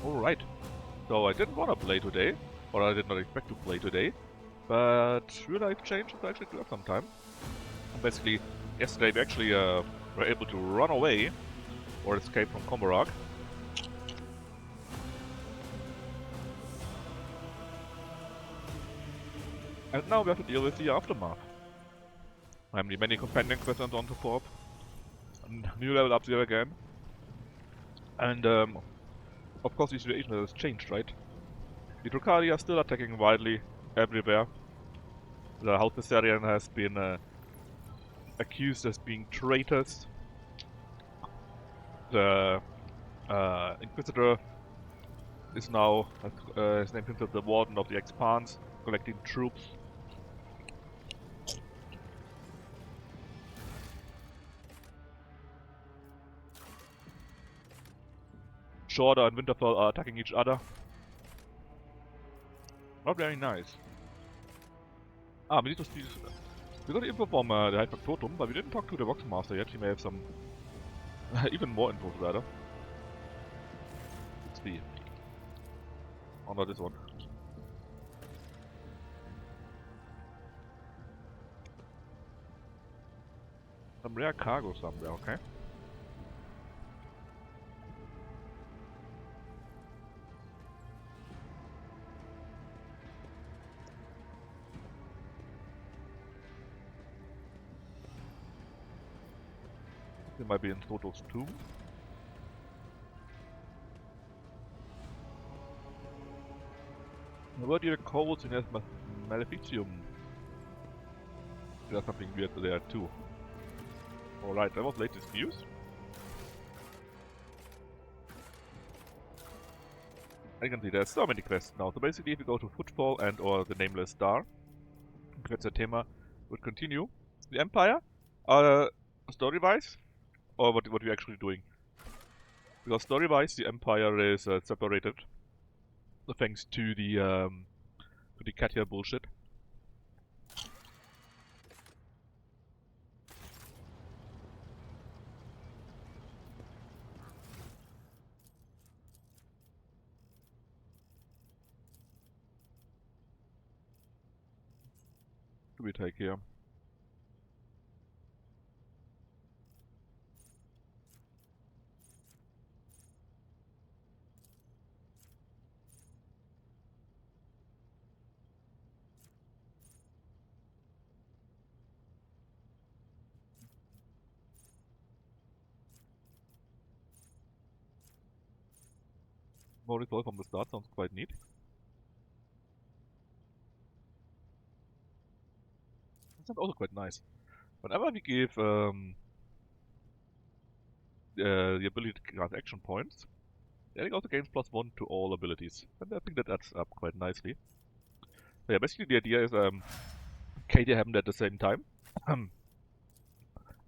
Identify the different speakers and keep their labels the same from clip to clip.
Speaker 1: Alright, so I didn't want to play today, or I did not expect to play today, but real life changes I actually do have some time. Basically, yesterday we actually were able to run away, or escape from Komorok. And now we have to deal with the aftermath. The many companion quests and so on and so forth. New level up there again. And of course the situation has changed, right? The Drukari are still attacking wildly everywhere. The House Viserion has been accused as being traitors. The Inquisitor is now, has named himself the Warden of the Expanse, collecting troops. Shorter and Winterfell are attacking each other. Not very nice. Ah, we need to speak. We got the info from the High Factotum, but we didn't talk to the Voxmaster yet. He may have some even more info rather. Let's see. Oh, not this one. Some rare cargo somewhere, okay. It might be in Soto's tomb. Where do you calls in Maleficium? There's something weird there too. Alright, that was latest news. I can see there's so many quests now. So basically if you go to Footfall and or the Nameless Star, the thema would continue. The Empire, story-wise, or what we're actually doing. Because story-wise the Empire is separated. Thanks to the Katia bullshit. Do we take here? More recall from the start sounds quite neat. That sounds also quite nice. Whenever we give the ability to grant action points, it also gains +1 to all abilities. And I think that adds up quite nicely. So yeah, basically the idea is Katia happened at the same time.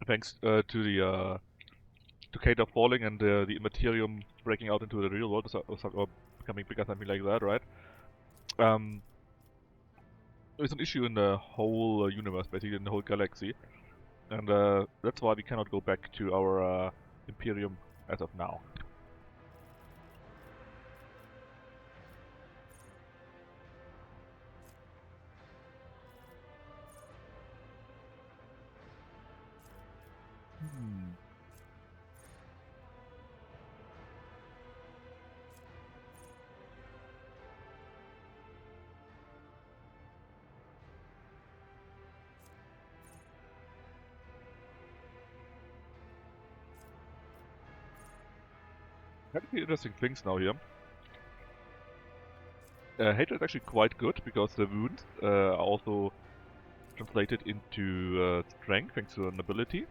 Speaker 1: Thanks to the to Katia falling and the Immaterium breaking out into the real world or becoming bigger, something like that, right? There's an issue in the whole universe, basically in the whole galaxy, and that's why we cannot go back to our Imperium as of now. Actually interesting things now here. Hatred is actually quite good because the wounds are also translated into strength thanks to an ability.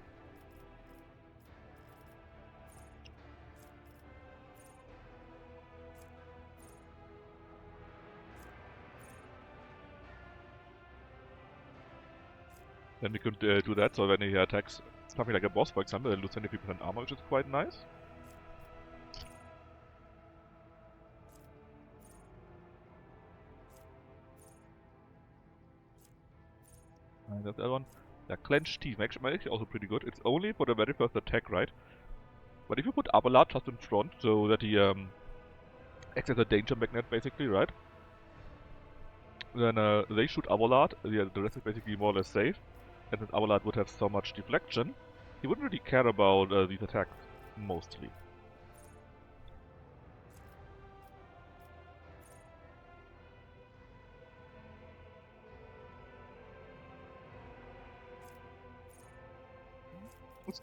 Speaker 1: Then we could do that, so when he attacks something like a boss, for example, they lose 20% armor, which is quite nice. And that's the other one. Yeah, Clenched Teeth, actually also pretty good. It's only for the very first attack, right? But if you put Abelard just in front, so that he acts as a danger magnet, basically, right? Then they shoot Avalad, the rest is basically more or less safe. And since Avalad would have so much deflection, he wouldn't really care about these attacks, mostly.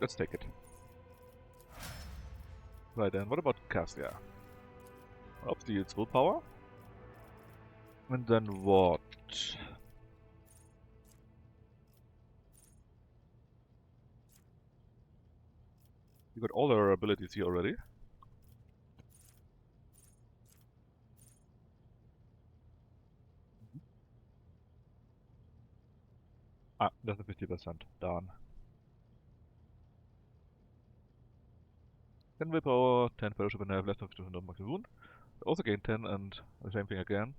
Speaker 1: Let's take it. Right then, what about Cassia? Obviously it's willpower. And then what? You got all her abilities here already. Ah, that's a 50%. Darn. 10 willpower, 10 fellowship and have less than 50% of maximum wound. Also gain 10 and the same thing again.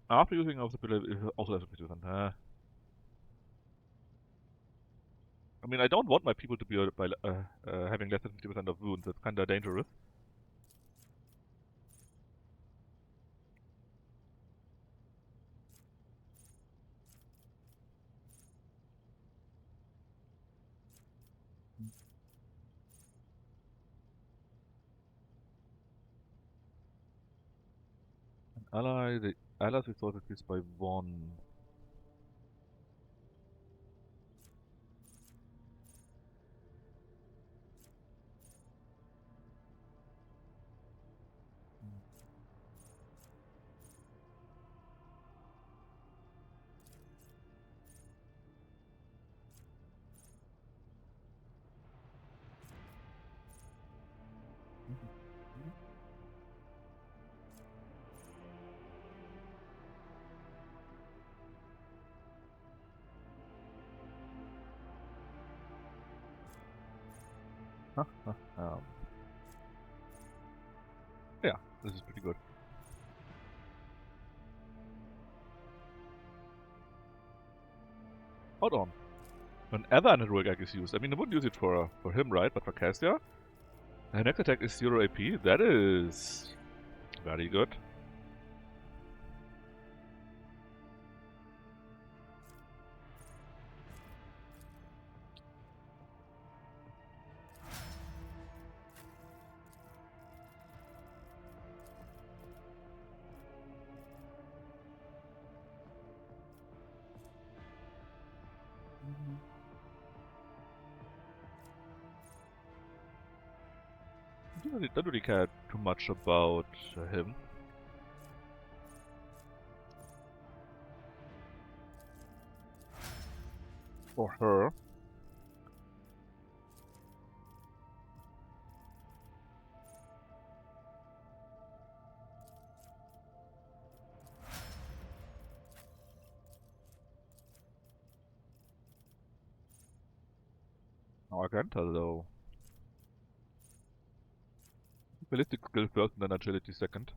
Speaker 1: After using of the ability, also less than 50%. I mean, I don't want my people to be by having less than 50% of wounds. That's kinda dangerous. The allies resource increased by 1. Yeah, this is pretty good. Hold on. Whenever an heroic act is used, I mean, I wouldn't use it for him, right? But for Cassia, her next attack is 0 AP. That is very good. I don't really care too much about him. Or her. Oh, I can't tell though. Ballistic skill first and then agility second.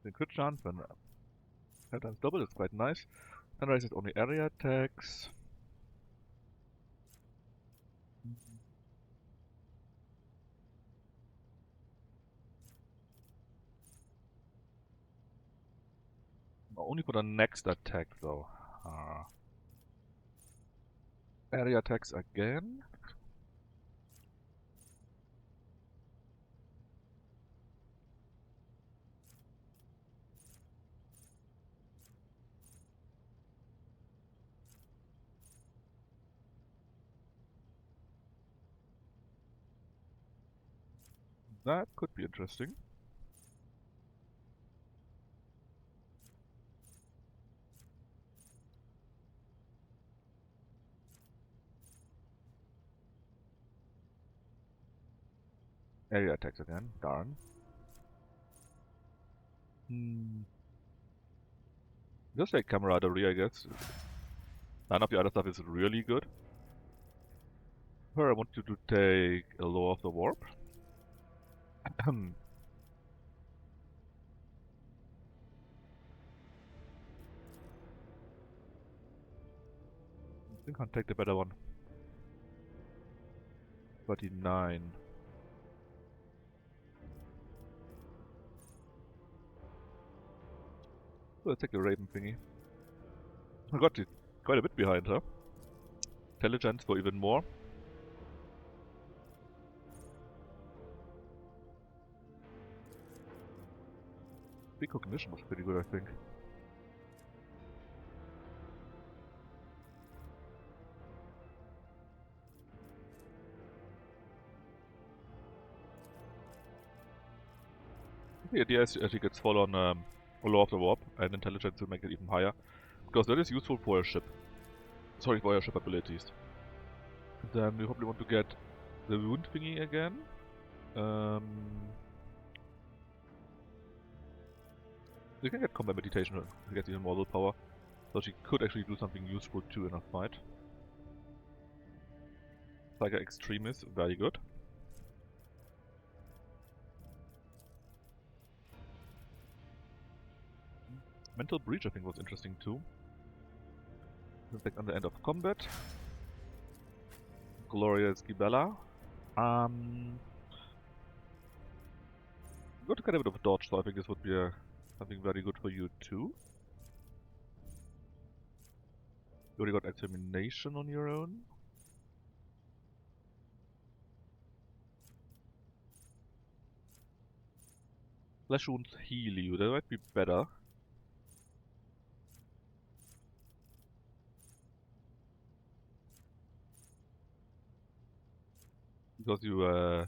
Speaker 1: The crit chance when 5 times double is quite nice. Sunrise is only area attacks. Only for the next attack though. Area attacks again. That could be interesting. Area attacks again, darn. Just like camaraderie, I guess. None of the other stuff is really good. Her, I want you to take a Law of the Warp. think I'll take the better one. 39. So let's take the Raven thingy. I got it quite a bit behind her. Intelligence for even more. Precognition was pretty good, I think. The idea is she gets full on Law of the Warp, and intelligence will make it even higher. Because that is useful for a ship. Sorry, for your ship abilities. Then we probably want to get the wound thingy again. We can get combat meditation to get even more willpower. So she could actually do something useful too in a fight. Psycho Extremis, very good. Mental Breach I think was interesting too. Back on the end of combat. Glorious Gibella. Got to get a bit of dodge, so I think this would be something very good for you too. You already got extermination on your own. Flesh wounds heal you, that might be better. Because you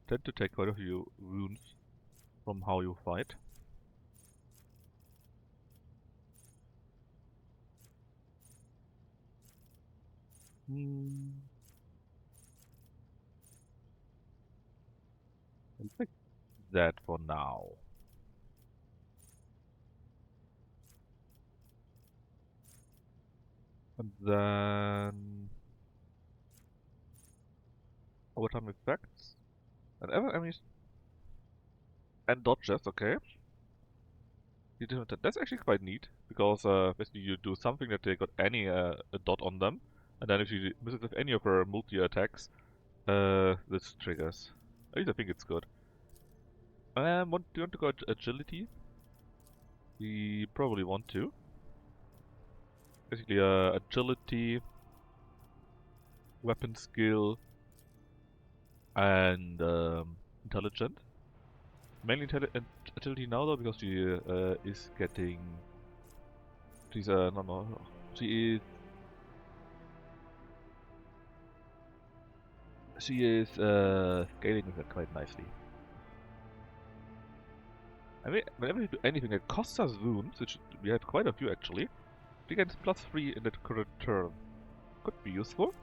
Speaker 1: tend to take quite a few wounds from how you fight. I'll take that for now. And then overtime effects and enemies and dodges, okay. That's actually quite neat, because basically you do something that they got any a dot on them, and then if you miss it with any of her multi-attacks, this triggers. At least I think it's good. Do you want to go agility? We probably want to. Basically agility, weapon skill, and intelligent. Mainly agility now though, because she is getting... She's no, she is scaling with it quite nicely. I mean, whenever you do anything that costs us wounds, which we have quite a few actually, we get +3 in that current turn. Could be useful.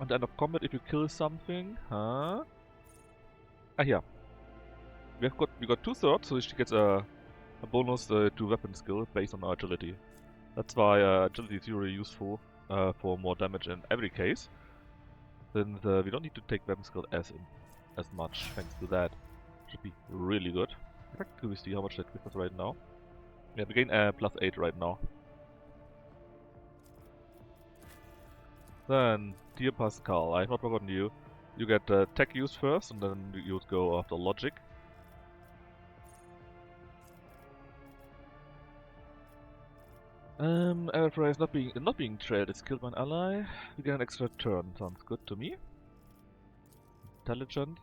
Speaker 1: At the end of combat, if you kill something, huh? Ah, here. We got 2 swords, so she gets a bonus to weapon skill based on our agility. That's why agility is really useful for more damage in every case. Since we don't need to take weapon skill as much thanks to that. Should be really good. In fact, can we see how much that gives us right now? Yeah, we gain +8 right now. Then, dear Pascal, I have not forgotten you. You get tech use first, and then you would go after logic. Everprise not being trailed is killed by an ally. You get an extra turn. Sounds good to me. Intelligent.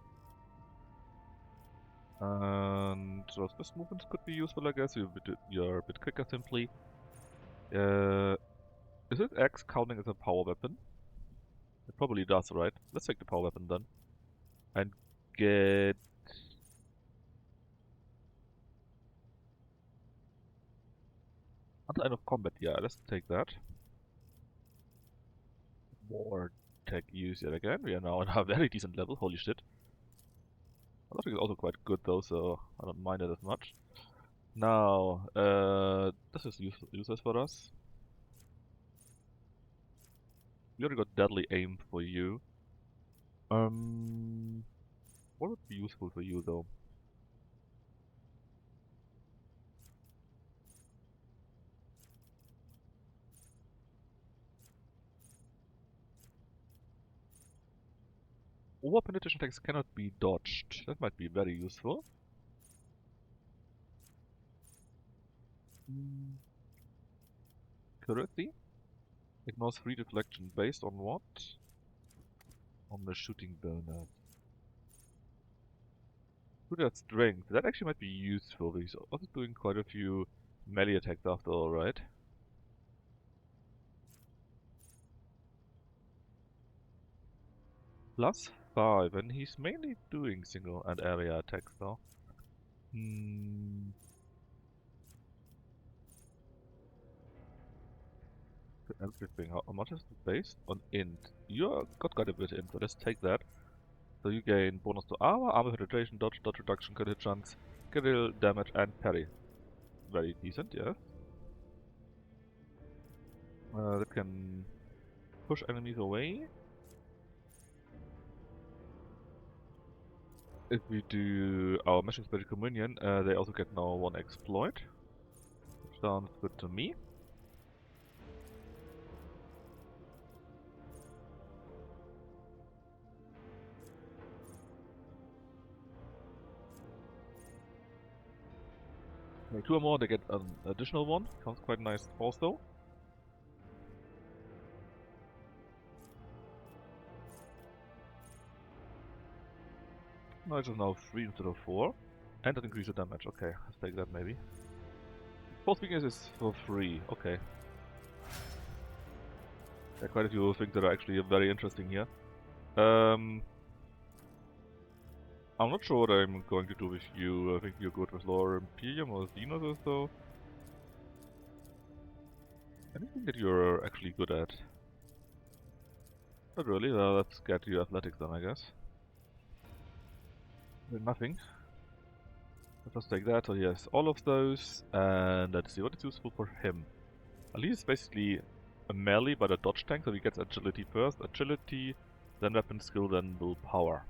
Speaker 1: And those best movements could be useful, I guess. You're a bit quicker simply. Is this axe counting as a power weapon? It probably does, right? Let's take the power weapon then. And get... Until end of combat, yeah, let's take that. More tech use yet again. We are now on a very decent level, holy shit. Logic is also quite good though, so I don't mind it as much. Now, this is useless for us. We already got deadly aim for you. What would be useful for you though? Over penetration attacks cannot be dodged. That might be very useful. Accuracy. Ignores free deflection based on what? On the shooting bonus. Put that strength. That actually might be useful. He's also doing quite a few melee attacks after all, right? +5, and he's mainly doing single and area attacks though. Everything. How much is it based on int? You got quite a bit int, so let's take that. So you gain bonus to armor penetration, dodge reduction, crit hit chance, critical damage, and parry. Very decent, yeah. That can push enemies away. If we do our Meshing Magical Minion, they also get now 1 exploit. Which sounds good to me. Make 2 or more, they get an additional 1. Sounds quite nice also. No, it's now 3 instead of 4. And that increases the damage. Okay, let's take that maybe. Force weakness is for free. Okay. There are quite a few things that are actually very interesting here. I'm not sure what I'm going to do with you. I think you're good with Lex Imperialis or Xenos or so. Anything that you're actually good at? Not really. Well, let's get to athletics then, I guess. Nothing. Let's just take that. So yes, all of those. And let's see what is useful for him. At least it's basically a melee but a dodge tank, so he gets agility first. Agility, then weapon skill, then willpower.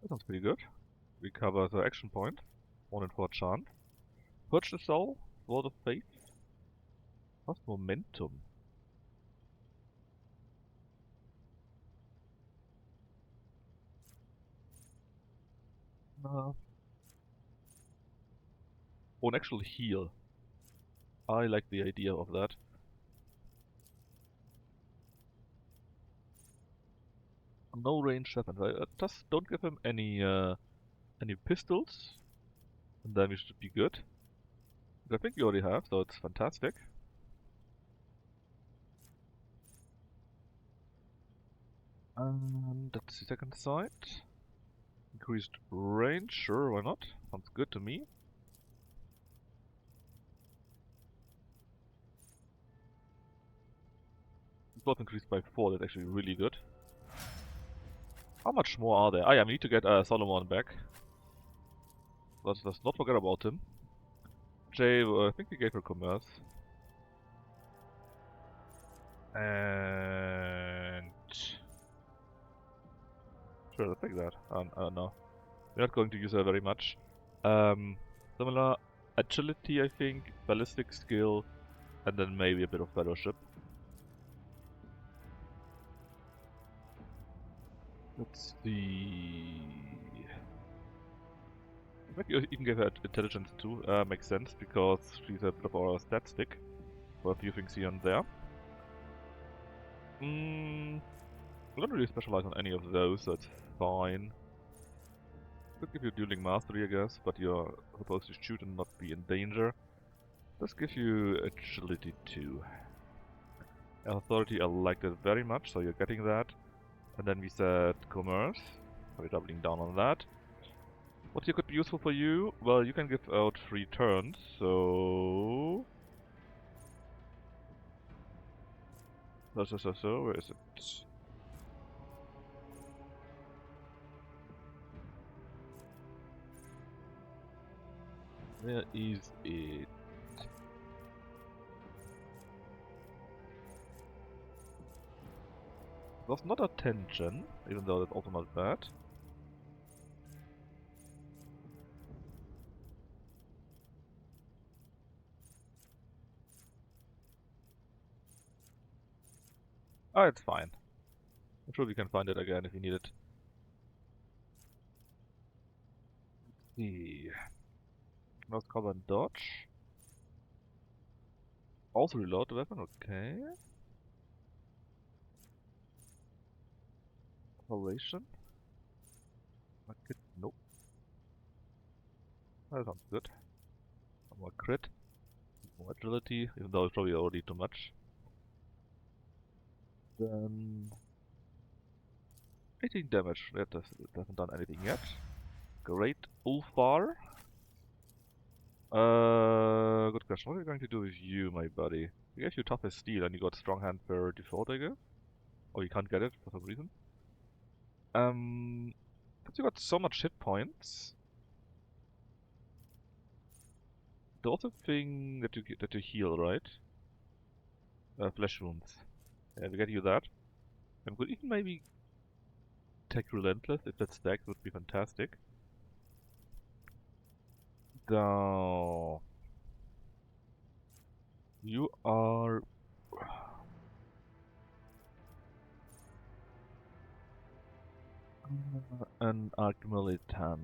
Speaker 1: That sounds pretty good. Recover the action point. 1 in 4 chance. Purge the soul. Sword of Faith. What's momentum? Oh, an actual heal. I like the idea of that. No range weapon, right? Just don't give him any pistols, and then we should be good. I think you already have, so it's fantastic. And that's the second side. Increased range, sure, why not? Sounds good to me. Both increased by 4, that's actually really good. How much more are there? Ah yeah, we need to get Solomon back. Let's not forget about him. Jay, I think we gave her commerce. And... Sure, let's take that. No. We're not going to use her very much. Similar agility, I think, ballistic skill, and then maybe a bit of fellowship. Let's see. Maybe even give her intelligence too. Makes sense because she's a bit of our stat stick for a few things here and there. I don't really specialize on any of those, so it's fine. Could give you dueling mastery, I guess, but you're supposed to shoot and not be in danger. Let's give you agility too. Authority, I like that very much, so you're getting that. And then we said commerce, so we're doubling down on that. What here could be useful for you? Well, you can give out 3 turns, so... where is it? Where is it? It was not attention, even though that's also not bad. Oh, it's fine. I'm sure we can find it again if we need it. See. Mouse cover and dodge. Also reload the weapon, okay. Operation. Okay, nope. That sounds good. Some more crit. More agility, even though it's probably already too much. Then 18 damage. That hasn't done anything yet. Great Ulfar. Good question. What are we going to do with you, my buddy? We gave you tough as steel and you got strong hand per default, I guess. Or you can't get it for some reason. Since you got so much hit points, there's also a thing that you heal, right? Flesh wounds. Yeah, we get you that. And we could even maybe take Relentless if that stacks would be fantastic. Though you are an Arc Militant.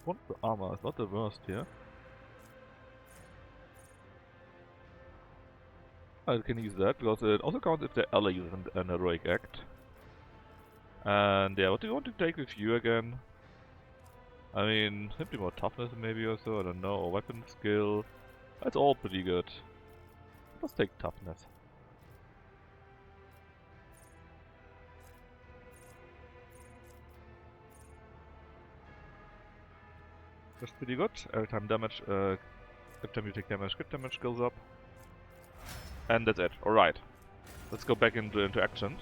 Speaker 1: One for armor is not the worst here. I can use that because it also counts if the ally uses an heroic act. And yeah, what do you want to take with you again? I mean, simply more toughness maybe or so, I don't know, or weapon skill. That's all pretty good. Let's take toughness. That's pretty good. Every time you take damage, crit damage goes up. And that's it. Alright. Let's go back into action.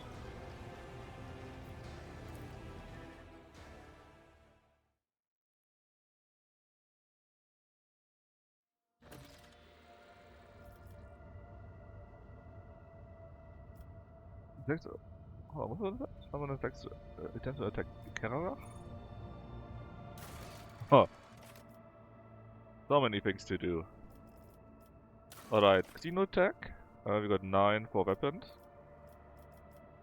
Speaker 1: Oh, what was that? Someone attempts to attack Kerala? Huh. So many things to do. Alright, Xeno attack. We got 9 for weapons.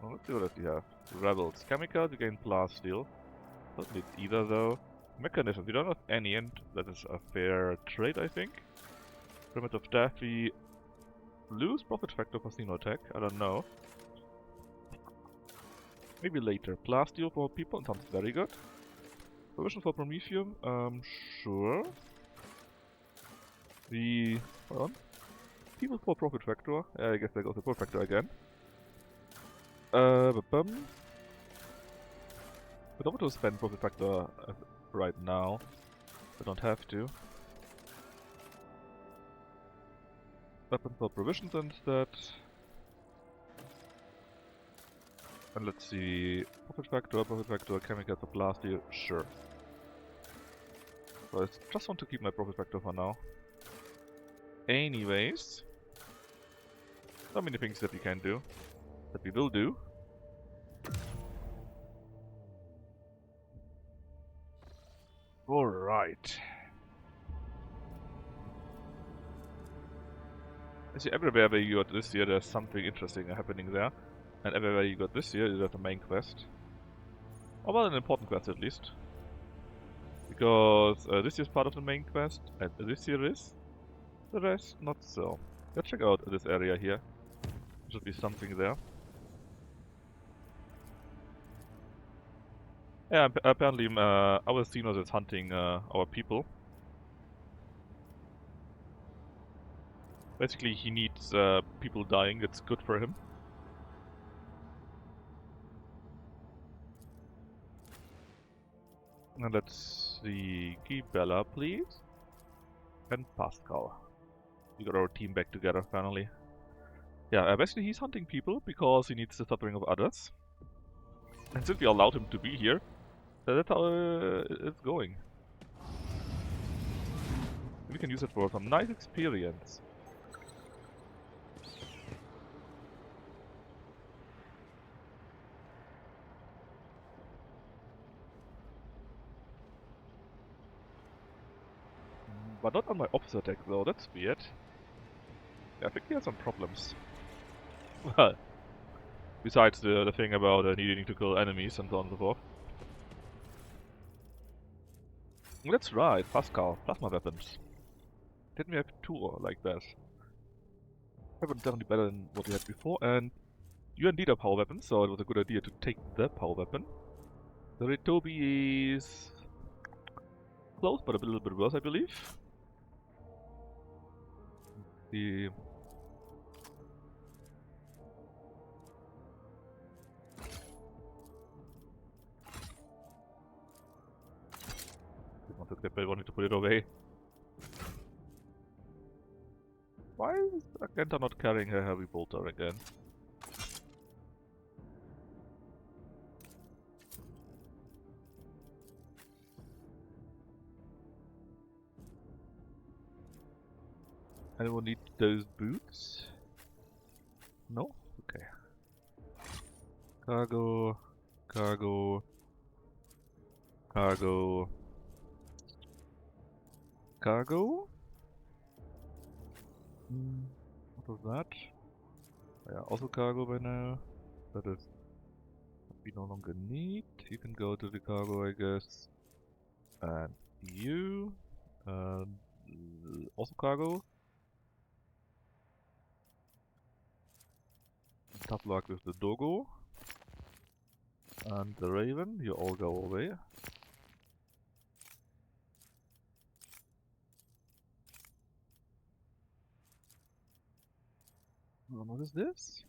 Speaker 1: Well, let's see what else we have. Rebels. Chemicals, we gain blast steel. Don't need either though. Mechanisms, we don't have any, and that is a fair trade, I think. Pyramid of Death, we lose profit factor for Xeno attack. I don't know. Maybe later. Blast steel for people sounds very good. Provision for Promethium, sure. Hold on. People for profit factor. I guess there goes the profit factor again. Bum. I don't want to spend profit factor right now. I don't have to. Weapon for provisions instead. And let's see. Profit factor, chemical for blast here. Sure. So I just want to keep my profit factor for now. Anyways. So many things that we can do. That we will do. Alright. I see everywhere where you got this year there's something interesting happening there. And everywhere you got this year there's a main quest. Or well, an important quest at least. Because this year's part of the main quest, and this year is. The rest, not so. Let's check out this area here. There should be something there. Yeah, apparently our Xenos is hunting our people. Basically, he needs people dying, it's good for him. And let's see, Gibella, please. And Pascal. We got our team back together, finally. Yeah, basically he's hunting people because he needs the suffering of others. And since we allowed him to be here, that's how it's going. We can use it for some nice experience. But not on my opposite deck though, that's weird. Yeah, I think he has some problems. Well, besides the thing about needing to kill enemies and so on and so forth. That's right, Pascal, plasma weapons. Didn't we have two like that? Weapons definitely better than what we had before, and you indeed are power weapons, so it was a good idea to take the power weapon. The Ritobi is close, but a little bit worse, I believe. The I wanted to put it away. Why is Agenta not carrying her heavy bolter again? Anyone need those boots? No? Okay. Cargo, cargo, cargo, cargo. What was that? Yeah, also cargo by now. That is what we no longer need. You can go to the cargo, I guess. And you. Also cargo. Tough luck with the Dogo. And the Raven, you all go away. What is this?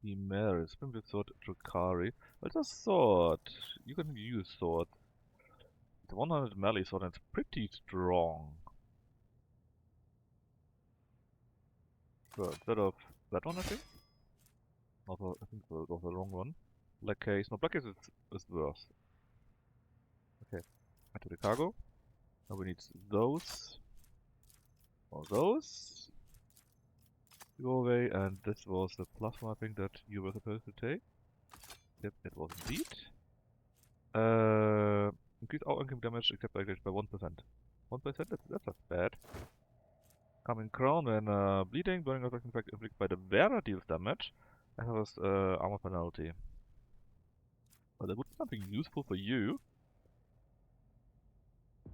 Speaker 1: Chimeras, primitive sword Drukari. It's a sword. You can use sword. It's a 100 melee sword and it's pretty strong. So instead of that one, I think? I think that was the wrong one. Black case. No, black case is worse. Okay. Into the cargo. Now we need those. Or those. Go away, and this was the plasma mapping that you were supposed to take. Yep, it was indeed. Increase all income damage except by 1%. 1%? That's not bad. Coming crown when bleeding, burning effect inflicted by the wearer deals damage, as well as armor penalty. Well, that would be something useful for you.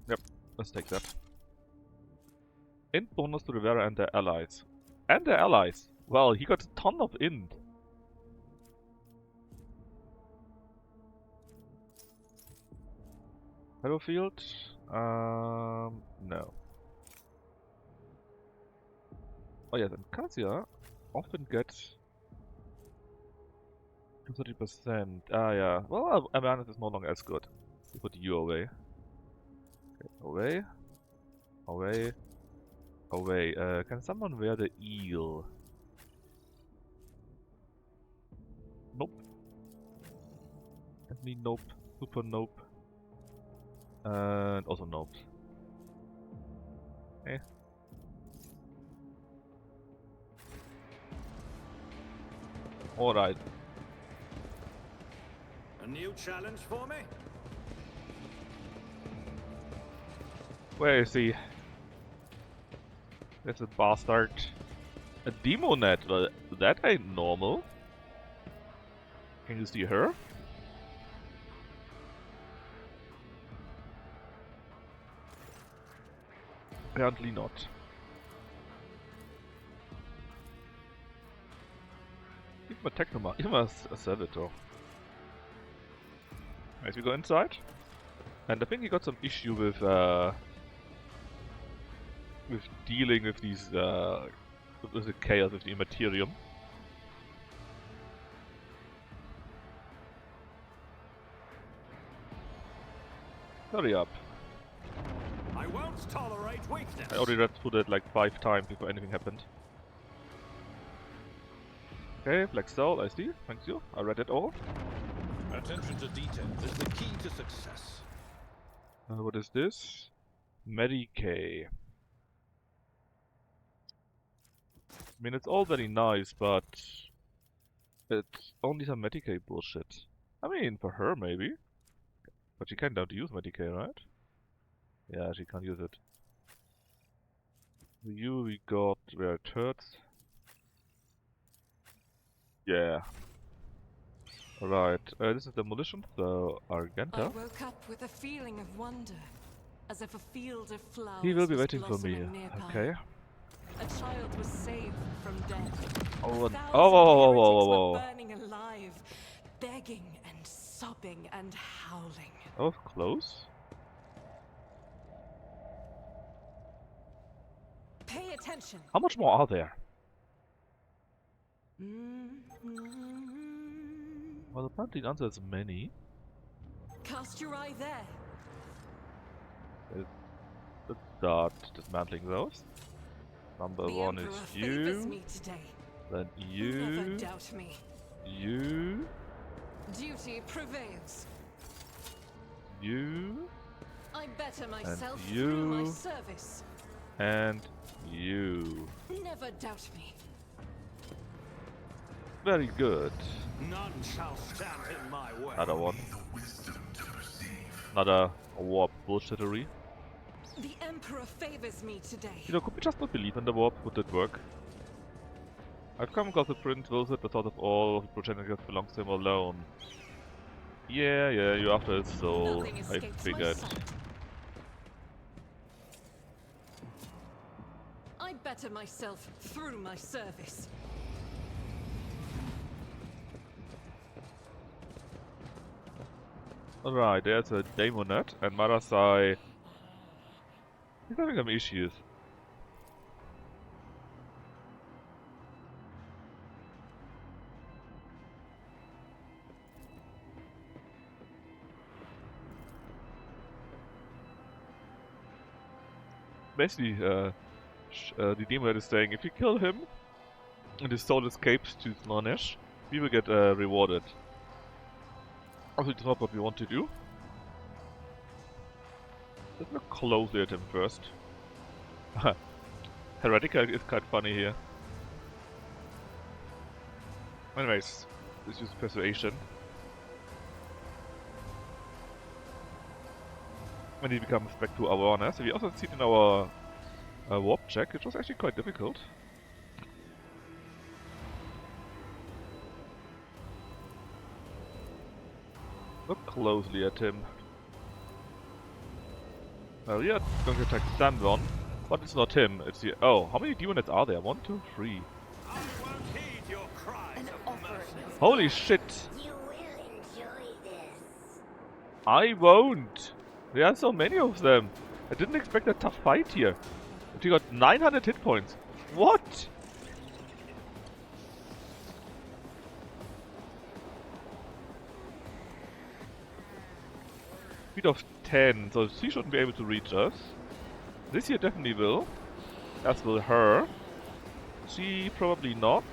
Speaker 1: Yep, let's take that. Int bonus to the wearer and their allies. And their allies! Well, he got a ton of int. Battlefield? No. Oh yes, and Cassia often gets 30%. Ah yeah, well, awareness is no longer as good. We put you away. Okay, away. Away. Away. Can someone wear the eel? Nope. Definitely nope. Super nope. And also nope. Eh. Alright.
Speaker 2: A new challenge for me?
Speaker 1: Where is he? There's a bastard. A demonet. Well, that ain't normal. Can you see her? Apparently not. Even a Technoman, even a Servitor. As we go inside. And I think he got some issue with dealing with these with the chaos of the Immaterium. Hurry up.
Speaker 2: I won't tolerate weakness.
Speaker 1: I already read through that like 5 times before anything happened. Okay, Black Soul, I see. Thank you. I read it all.
Speaker 2: Attention to detail is the key to success.
Speaker 1: What is this? Medicae. I mean, it's all very nice, but it's only some Medicae bullshit. I mean, for her maybe. But she can't use Medicae, right? Yeah, she can't use it. You we got where it hurts. Yeah. Right. This is demolition, so
Speaker 3: I
Speaker 1: Argenta.
Speaker 3: woke up with a feeling of wonder, as if a field of flowers
Speaker 1: He will be
Speaker 3: was
Speaker 1: waiting for me.
Speaker 3: blossoming nearby.
Speaker 1: Okay.
Speaker 3: A child was saved from death.
Speaker 1: Oh,
Speaker 3: A
Speaker 1: and
Speaker 3: thousand heretics were
Speaker 1: whoa.
Speaker 3: burning alive, begging and sobbing and howling.
Speaker 1: That was close.
Speaker 3: Pay attention.
Speaker 1: How much more are there? Well, apparently the answer is many.
Speaker 3: Cast your eye there.
Speaker 1: Let's start dismantling those. Number
Speaker 3: The
Speaker 1: one
Speaker 3: Emperor
Speaker 1: is
Speaker 3: favors
Speaker 1: you.
Speaker 3: me today.
Speaker 1: Then
Speaker 3: Never
Speaker 1: you.
Speaker 3: doubt me.
Speaker 1: You.
Speaker 3: Duty prevails.
Speaker 1: You.
Speaker 3: I better myself
Speaker 1: you.
Speaker 3: through my service.
Speaker 1: And you.
Speaker 3: Never doubt me.
Speaker 1: Very good.
Speaker 2: None shall stand in my way.
Speaker 1: Another one. Another warp bullshittery.
Speaker 3: The Emperor favors me today.
Speaker 1: You know, could we just not believe in the warp? Would it work? I've come across the Prince Wilson, the thought of all of the progenitors belongs to him alone. Yeah, you're after his soul.
Speaker 3: Nothing
Speaker 1: I
Speaker 3: escapes my
Speaker 1: figured.
Speaker 3: sight. I better myself through my service.
Speaker 1: Alright, there's a Daemonet, and Marasai... He's having some issues. Basically, the Daemonet is saying, if you kill him, and his soul escapes to Slanesh, we will get rewarded. Also, it's not what we want to do. Let's look closely at him first. Heretical is quite funny here. Anyways, let's use persuasion. When he becomes back to awareness, we also see it in our warp check, which was actually quite difficult. Look closely at him. We are going to attack Sandron, but it's not him, it's the... Oh, how many demons are there? 1, 2, 3.
Speaker 2: I won't heed your cries of mercy.
Speaker 1: Holy shit!
Speaker 4: You will enjoy this.
Speaker 1: I won't! There are so many of them! I didn't expect a tough fight here. But you got 900 hit points. What? Speed of 10, so she shouldn't be able to reach us. This here definitely will. As will her. She probably not.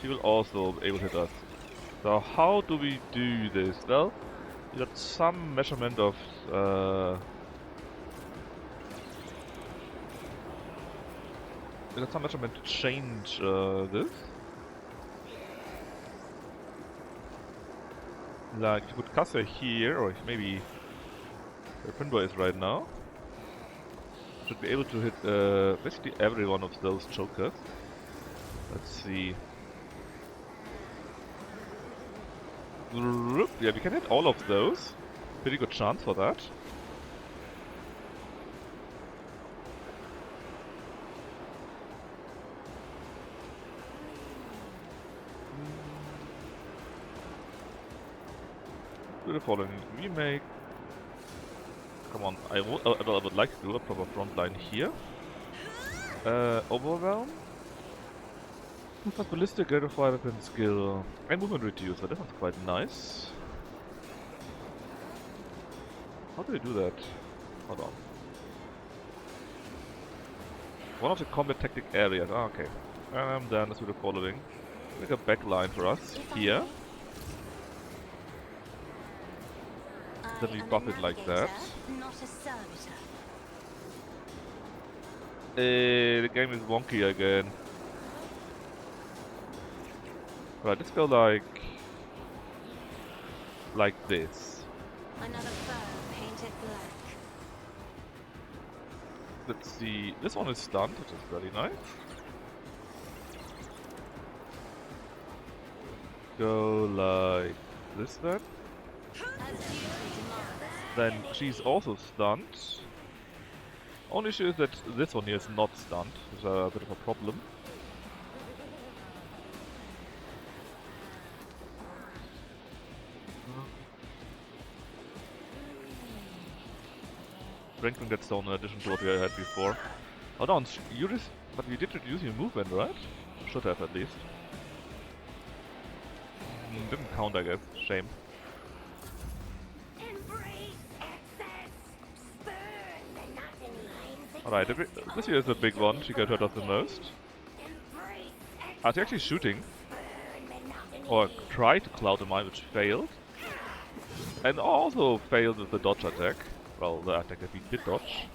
Speaker 1: She will also be able to hit us. So how do we do this? Well, we got some measurement of we got some measurement to change this. Like you put Kase here, or maybe where Pinboy is right now. Should be able to hit basically every one of those chokers. Let's see. Yeah, we can hit all of those. Pretty good chance for that. Do the following remake. Come on, I would like to do a proper front line here. Overwhelm. Plus ballistic, rate of fire weapon skill, and movement reducer. That sounds quite nice. How do we do that? Hold on. One of the combat tactic areas. Ah, okay. Then let's do the following. Make a back line for us here. Then we buff it like that.
Speaker 4: Not a servitor.
Speaker 1: The game is wonky again. Right, let's go like this.
Speaker 4: Another foe painted black.
Speaker 1: let's see. This one is stunned, which is very nice. Go like this then. Then she's also stunned. Only issue is that this one here is not stunned, which is a bit of a problem. Strengthening that stone in addition to what we had before. Oh no, but we did reduce your movement, right? Should have at least. Didn't count, I guess. Shame. Alright, this here is the big one. She got hurt off the most. She's actually shooting. Or tried to cloud the mine, which failed. And also failed with the dodge attack. Well, the attack that we did dodge.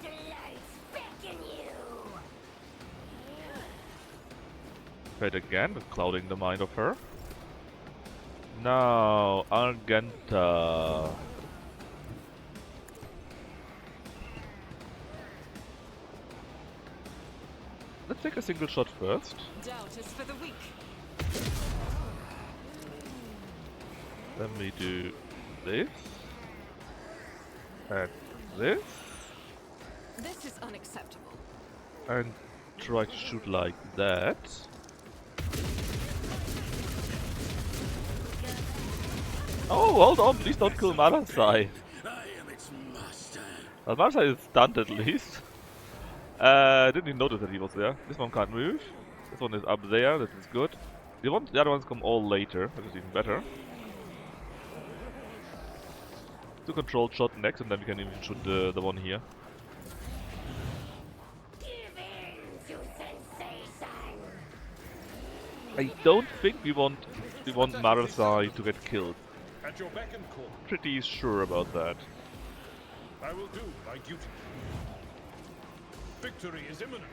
Speaker 1: Failed again with clouding the mind of her. Now, Argenta. Let's take a single shot first.
Speaker 3: Doubt is for the weak.
Speaker 1: Then we do this. And this.
Speaker 3: This is unacceptable.
Speaker 1: And try to shoot like that. Oh, hold on, please don't kill Marasai.
Speaker 2: I am its master.
Speaker 1: Well, Marasai is stunned at least. Didn't even notice that he was there. This one can't move. This one is up there, that is good. The other ones come all later, which is even better. Do controlled shot next, and then we can even shoot the one here. I don't think we want Marasai to get killed.
Speaker 2: At your beck and call.
Speaker 1: Pretty sure about that.
Speaker 2: I will do my duty. Victory is imminent.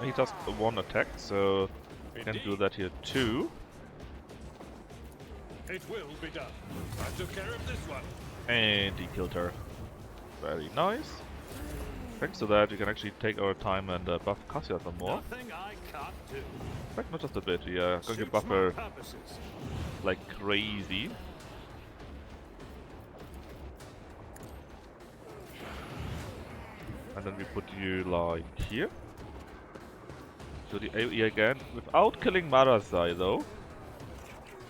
Speaker 1: He does one attack, so we can do that here too.
Speaker 2: It will be done. I took care of this one.
Speaker 1: And he killed her. Very nice. Thanks to that, we can actually take our time and buff Cassia some more.
Speaker 2: Nothing I can't do.
Speaker 1: In fact, not just a bit, we are going to buff her like crazy. And then we put you like here. So the AoE again, without killing Marasai though.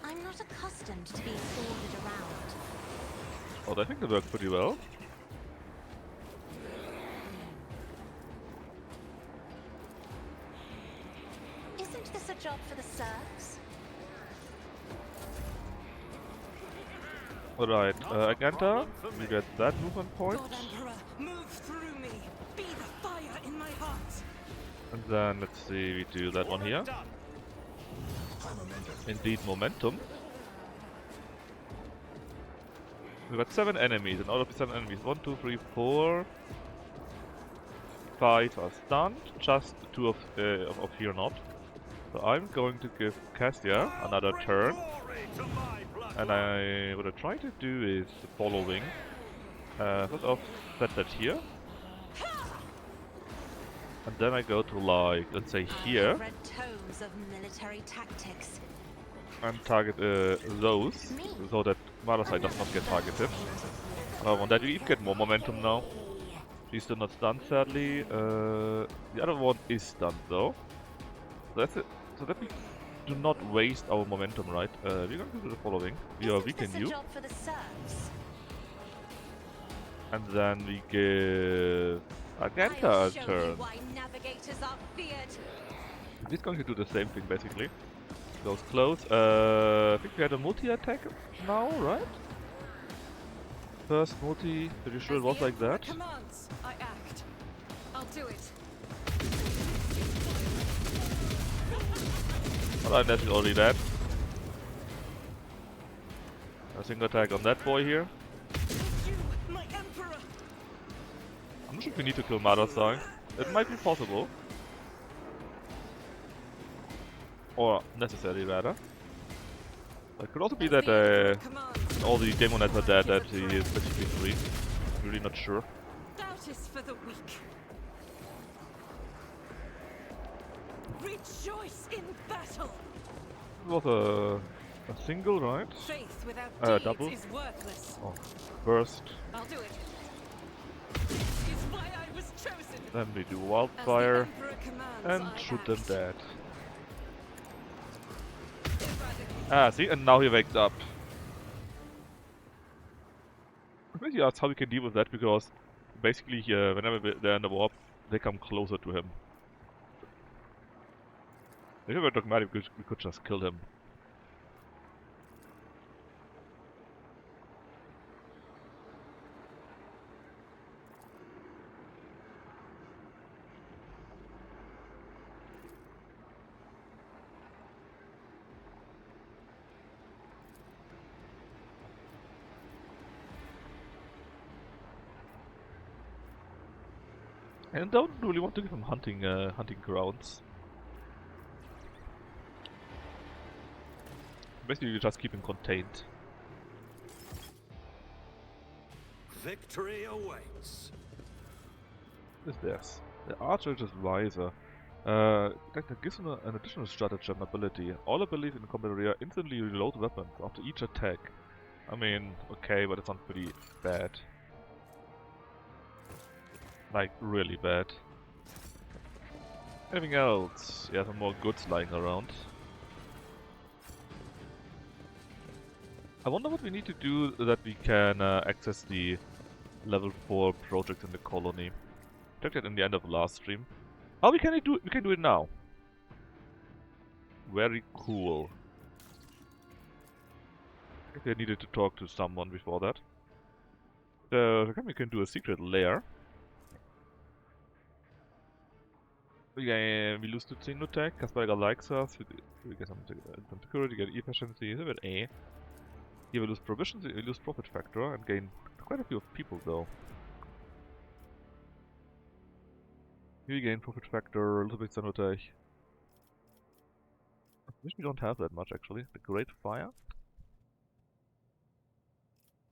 Speaker 4: I'm not accustomed to being ordered around.
Speaker 1: Oh, I think that worked pretty well.
Speaker 4: Isn't this a job for the serfs?
Speaker 1: Alright, Aganta, you get that movement point.
Speaker 3: God Emperor, move through me. Be the fire in my heart.
Speaker 1: And then let's see, we do that one here. Indeed, momentum. We got 7 enemies, and out of the 7 enemies, 1, 2, 3, 4, 5 are stunned. Just 2 of here not. So I'm going to give Cassia another turn. And what I try to do is the following. First off, set that here. And then I go to like, let's say here.
Speaker 4: Read tomes of military tactics.
Speaker 1: And target those, so that Marasai does not get targeted. On that you even get more momentum now. She's still not stunned, sadly. The other one is stunned though. That's it. So that we do not waste our momentum, right? We're going to do the following. We are weaken you. And then we give Aganta a turn. He's going to do the same thing basically. Goes close. I think we had a multi-attack now, right? First multi, pretty sure it was like that.
Speaker 3: Commands, I act. I'll do it.
Speaker 1: Alright, that's already that. A single attack on that boy here.
Speaker 3: You, my emperor.
Speaker 1: I'm not sure if we need to kill Marasai. It might be possible. Or necessary rather. It could also be that
Speaker 3: Commands.
Speaker 1: all the Demonets are dead that he is basically free. Really not sure.
Speaker 3: Doubt is for the weak. Rejoice in battle.
Speaker 1: It was a single, right?
Speaker 3: Faith without deeds
Speaker 1: Double.
Speaker 3: is worthless.
Speaker 1: Oh, burst.
Speaker 3: I'll do it. This is why I was chosen.
Speaker 1: Then we do
Speaker 3: As the
Speaker 1: wildfire
Speaker 3: Emperor commands,
Speaker 1: and
Speaker 3: I
Speaker 1: shoot them
Speaker 3: act.
Speaker 1: dead.
Speaker 3: Eradicate.
Speaker 1: Ah, see, and now he wakes up. Maybe that's how we can deal with that, because basically whenever they're in the warp, they come closer to him. If we were dogmatic, we could just kill him. And don't really want to give him hunting grounds. Basically, you just keep him contained.
Speaker 2: Victory awaits.
Speaker 1: What is this? The Archer is wiser. That gives him an additional stratagem ability. All abilities in the combat area instantly reload weapons after each attack. I mean, okay, but it sounds pretty bad. Like, really bad. Anything else? Yeah, some more goods lying around. I wonder what we need to do that we can access the level 4 project in the colony. Checked it in the end of the last stream. Oh, we can do it now. Very cool. I think I needed to talk to someone before that. We can do a secret lair. We lose to single attack. Kasperger likes us. We get some security, get efficiency. Is it A? Here we lose provisions, we lose profit factor, and gain quite a few people though. Here we gain profit factor, a little bit single attack. I wish we don't have that much actually. The Great Fire.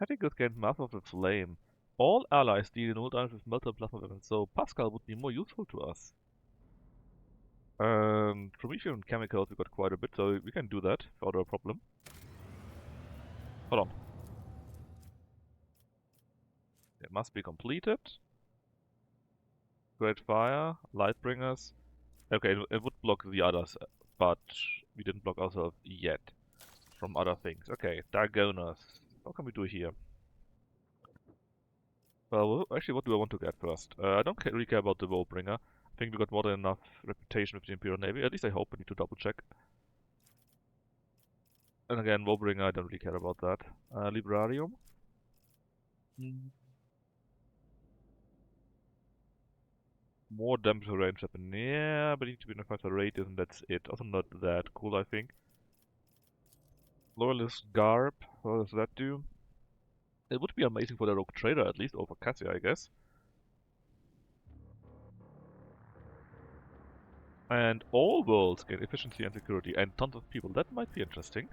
Speaker 1: I think this gained Master of the Flame. All allies deal in old items with multiple plasma weapons, so Pascal would be more useful to us. Promethean and chemicals we got quite a bit, so we can do that without a problem. Hold on. It must be completed. Great Fire, Lightbringers. Okay, it would block the others, but we didn't block ourselves yet from other things. Okay, Dargonas. What can we do here? Well, actually, what do I want to get first? I don't really care about the Woebringer. I think we got more than enough reputation with the Imperial Navy. At least I hope. I need to double check. And again, Woebringer, I don't really care about that. Librarium. More damage to range weapon. Yeah, but it needs to be in a faster radius, and that's it. Also not that cool, I think. Loyalist Garb. What does that do? It would be amazing for the Rogue Trader, at least, over Cassia, I guess. And all worlds gain efficiency and security, and tons of people. That might be interesting.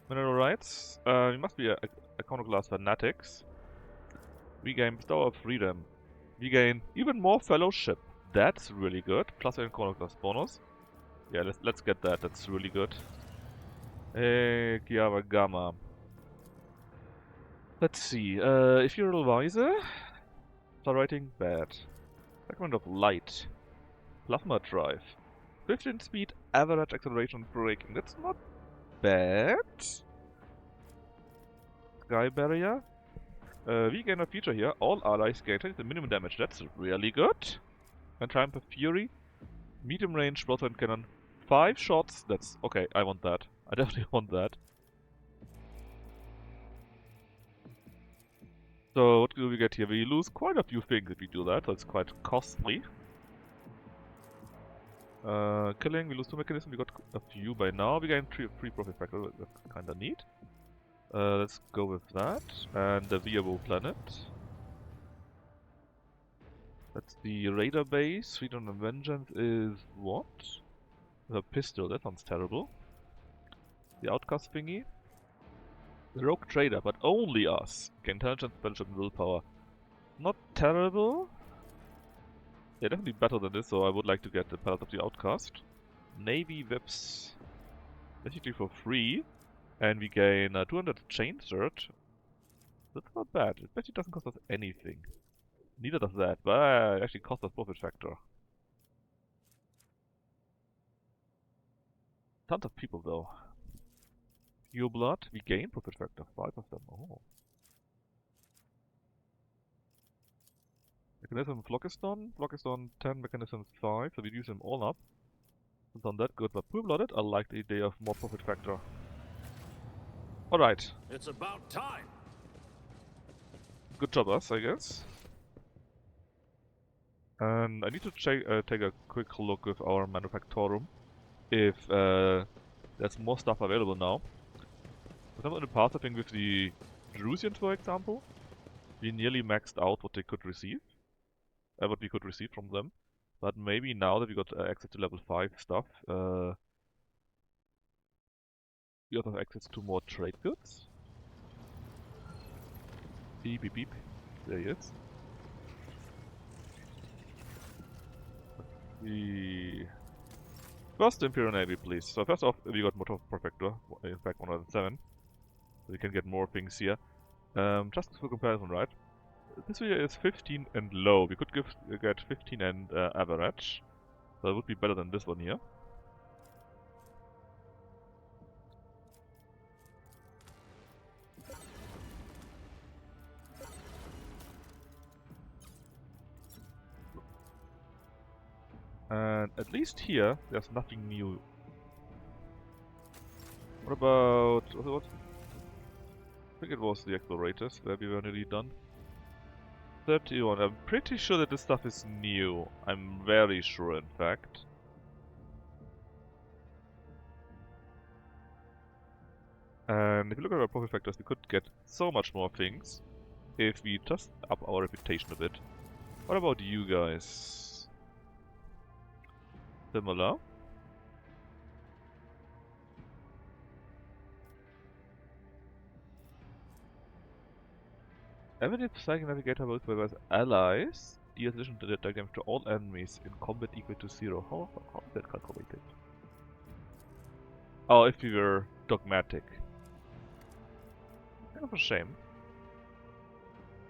Speaker 1: Mineral rights. We must be Iconoclast Fanatics. We gain Bestower of Freedom. We gain even more Fellowship. That's really good. Plus an Iconoclast bonus. Yeah, let's get that. That's really good. Kiava Gamma. Let's see. If you're a wiser, start writing bad. Segment of Light. Plasma Drive. 15 speed, average acceleration braking. That's not bad. Sky Barrier. We gain a feature here. All allies gain the minimum damage. That's really good. And Triumph of Fury. Medium range broadside cannon. 5 shots. That's okay. I want that. I definitely want that. So what do we get here? We lose quite a few things if we do that. So it's quite costly. Killing. We lose 2 mechanisms. We got a few by now. We gain 3 profit factor. That's kinda neat. Let's go with that. And the Viabo planet. That's the radar base. Freedom and Vengeance is what? A pistol, that sounds terrible. The outcast thingy. The rogue trader, but only us. Okay, intelligence, battleship, and willpower. Not terrible. Yeah, definitely better than this, so I would like to get the Palette of the Outcast. Navy whips basically for free. And we gain 200 chain search. That's not bad. It basically doesn't cost us anything. Neither does that, but it actually costs us profit factor. Tons of people though. Pure blood, we gain profit factor, 5 of them. Oh. Mechanism Phlogiston, Phlogiston 10, Mechanism 5, so we use them all up. It's not that good, but pure blooded, I like the idea of more profit factor. Alright.
Speaker 2: It's about time.
Speaker 1: Good job us, I guess. And I need to take a quick look with our Manufactorum. If there's more stuff available now. For example, in the past, I think with the Drusians, for example, we nearly maxed out what they could receive. What we could receive from them. But maybe now that we got access to level 5 stuff, we also have access to more trade goods. Beep beep beep. There he is. The first Imperial Navy, please. So first off, we got Motor Prefecture, in fact 107. So we can get more things here. Just for comparison, right? This here is 15 and low. We could get 15 and average. So it would be better than this one here. And at least here, there's nothing new. What about... what? I think it was the Explorators, where we were nearly done. 31, I'm pretty sure that this stuff is new. I'm very sure, in fact. And if you look at our profit factors, we could get so much more things if we just up our reputation a bit. What about you guys? Similar. Evidence Psychic Navigator works by his allies. Deals addition to the damage to all enemies in combat equal to 0. How is that calculated? Oh, if we were dogmatic. Kind of a shame.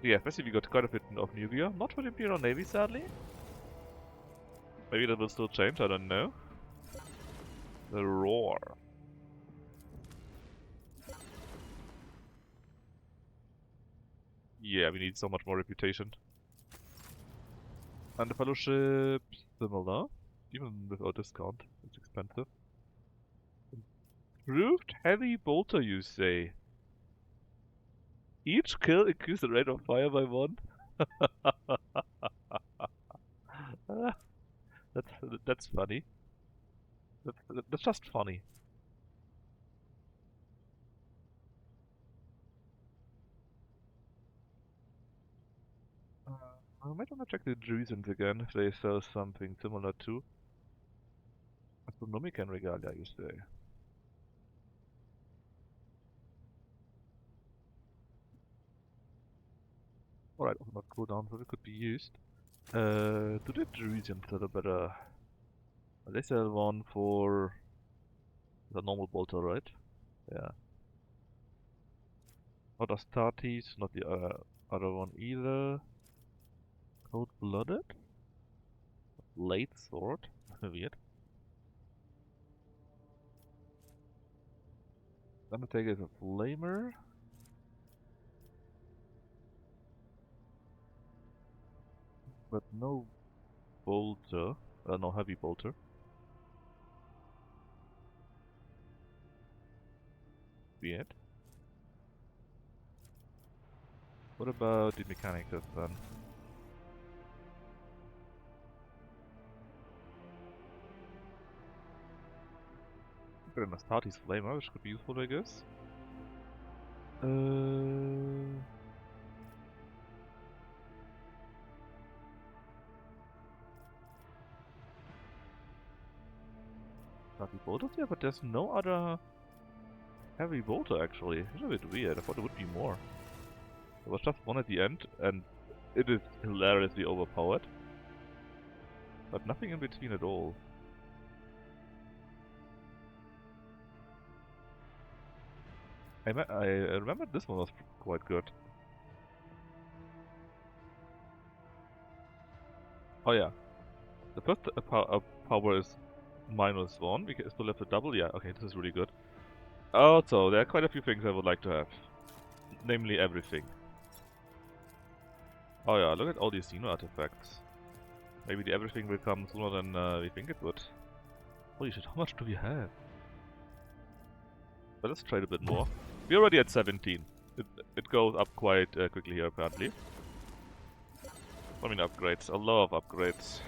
Speaker 1: Yeah, especially we got quite a bit of new gear. Not for the Imperial Navy, sadly. Maybe that will still change, I don't know. The roar. Yeah, we need so much more reputation. And the fellowship, similar. Even without discount, it's expensive. Improved heavy bolter, you say? Each kill increases the rate of fire by 1? That's funny. That's just funny. I might wanna check the Drusians again if they sell something similar to Astronomican Regalia, you say. Alright, also not cooldown, so it could be used. Do the Drusians sell a better... They sell one for the normal bolter, right? Yeah. Not Astartes, not the other one either. Cold-blooded? Late sword? Weird. Undertaker is a flamer. But no bolter. No heavy bolter. Weird. What about the Mechanicus then? Got an Astartes flamer, which could be useful, I guess. Heavy bolters, yeah, but there's no other heavy bolter actually. It's a bit weird. I thought there would be more. There was just one at the end, and it is hilariously overpowered. But nothing in between at all. I remember this one was quite good. Oh yeah. The first power is -1, we can still have the double. Yeah, okay, this is really good. Also, there are quite a few things I would like to have. Namely everything. Oh yeah, look at all these Xeno artifacts. Maybe the everything will come sooner than we think it would. Holy shit, how much do we have? But let's trade a bit more. We're already at 17. It goes up quite quickly here apparently. I mean upgrades, a lot of upgrades.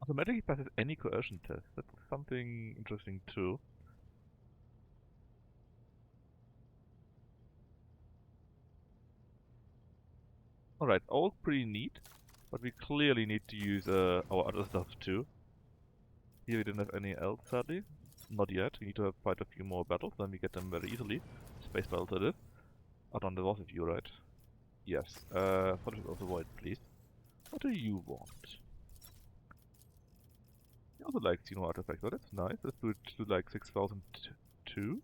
Speaker 1: Automatically passes any coercion test. That's something interesting too. Alright, all pretty neat, but we clearly need to use our other stuff too. Here we didn't have any else sadly. Not yet. We need to fight a few more battles, then we get them very easily. Space battle to this. Oh, no, there was a few, right? Yes. Punish also void, please. What do you want? I also like Xeno artifact, so that's nice. Let's do it to like 6002.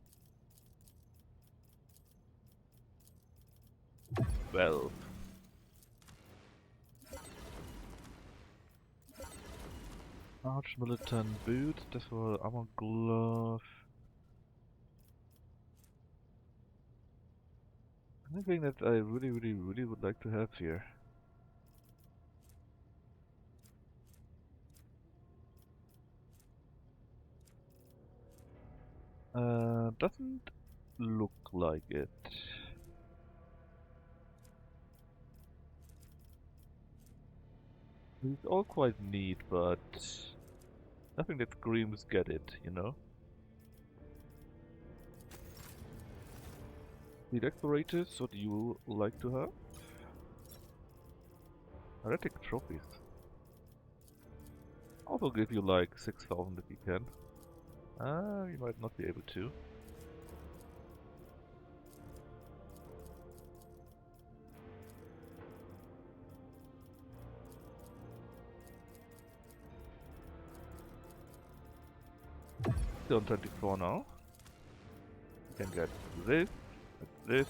Speaker 1: Well. Arch militant boot, das war armor glove. Anything that I really would like to have here. Doesn't look like it. It's all quite neat, but nothing that screams get it, you know? The decorators, what do you like to have? Heretic trophies. Also give you like 6,000 if you can. You might not be able to. Still on 24 now. You can get this,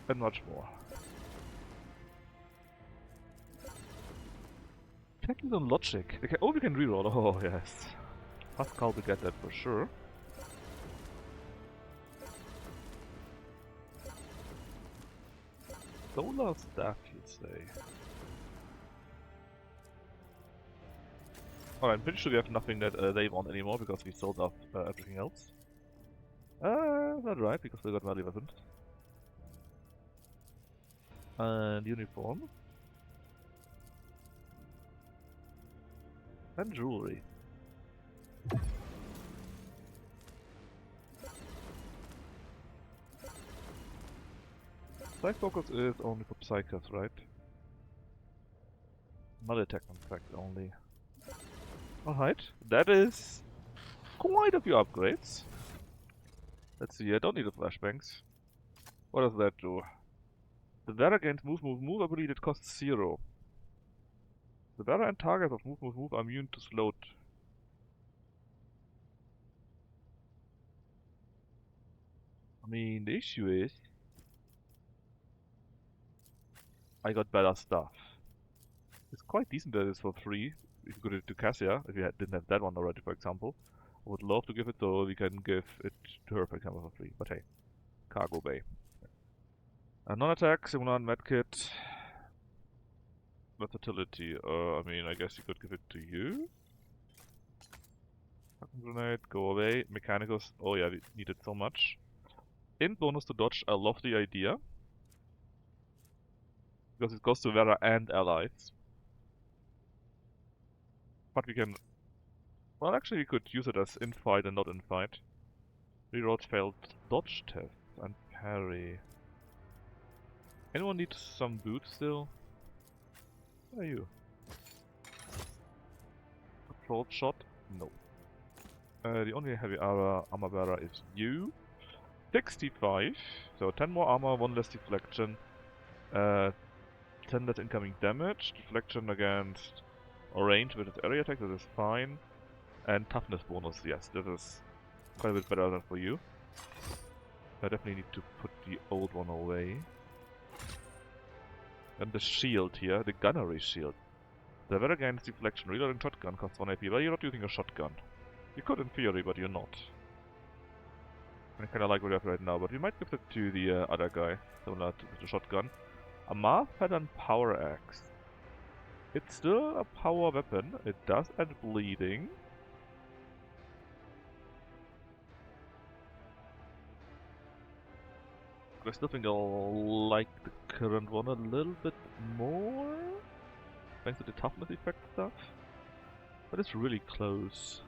Speaker 1: and much more. Checking on logic. Okay, oh, we can reroll. Oh, yes. Pascal to get that for sure. Solar staff, you'd say. Oh, I'm pretty sure we have nothing that they want anymore because we sold off everything else. Not right, because we got melee weapons. And uniform. And jewelry. Psych focus is only for psychers, right? Melee attack in fact only. Alright, that is quite a few upgrades. Let's see, I don't need the flashbangs. What does that do? The Vera gains move ability that costs 0. The Vera and targets of move are immune to slowed. I mean, the issue is I got better stuff. It's quite decent that it's for free. If you could do to Cassia, if you didn't have that one already, for example. I would love to give it, so we can give it to her, for example, for free. But hey, cargo bay. Non-attack, simulant, medkit, versatility. I mean, I guess you could give it to you. Fucking grenade, go away. Mechanicals, oh yeah, we need it so much. In bonus to dodge, I love the idea. Because it goes to Vera and allies. But we can... Well, actually we could use it as in-fight and not in-fight. Reroll failed dodge test and parry. Anyone need some boots still? Where are you? Controlled shot? No. The only heavy armor bearer is you. 65, so 10 more armor, 1 less deflection, 10 less incoming damage, deflection against or range with its area attack, that is fine, and toughness bonus, yes, that is quite a bit better than for you. I definitely need to put the old one away. And the shield here, the gunnery shield. The weather against deflection, reloading shotgun costs 1 AP, well you're not using a shotgun. You could in theory, but you're not. I kinda like what you have right now, but we might give it to the other guy, similar to the shotgun. A Math Pattern Power Axe. It's still a power weapon, it does add bleeding. I still think I'll like the current one a little bit more, thanks to the toughness effect stuff. But it's really close.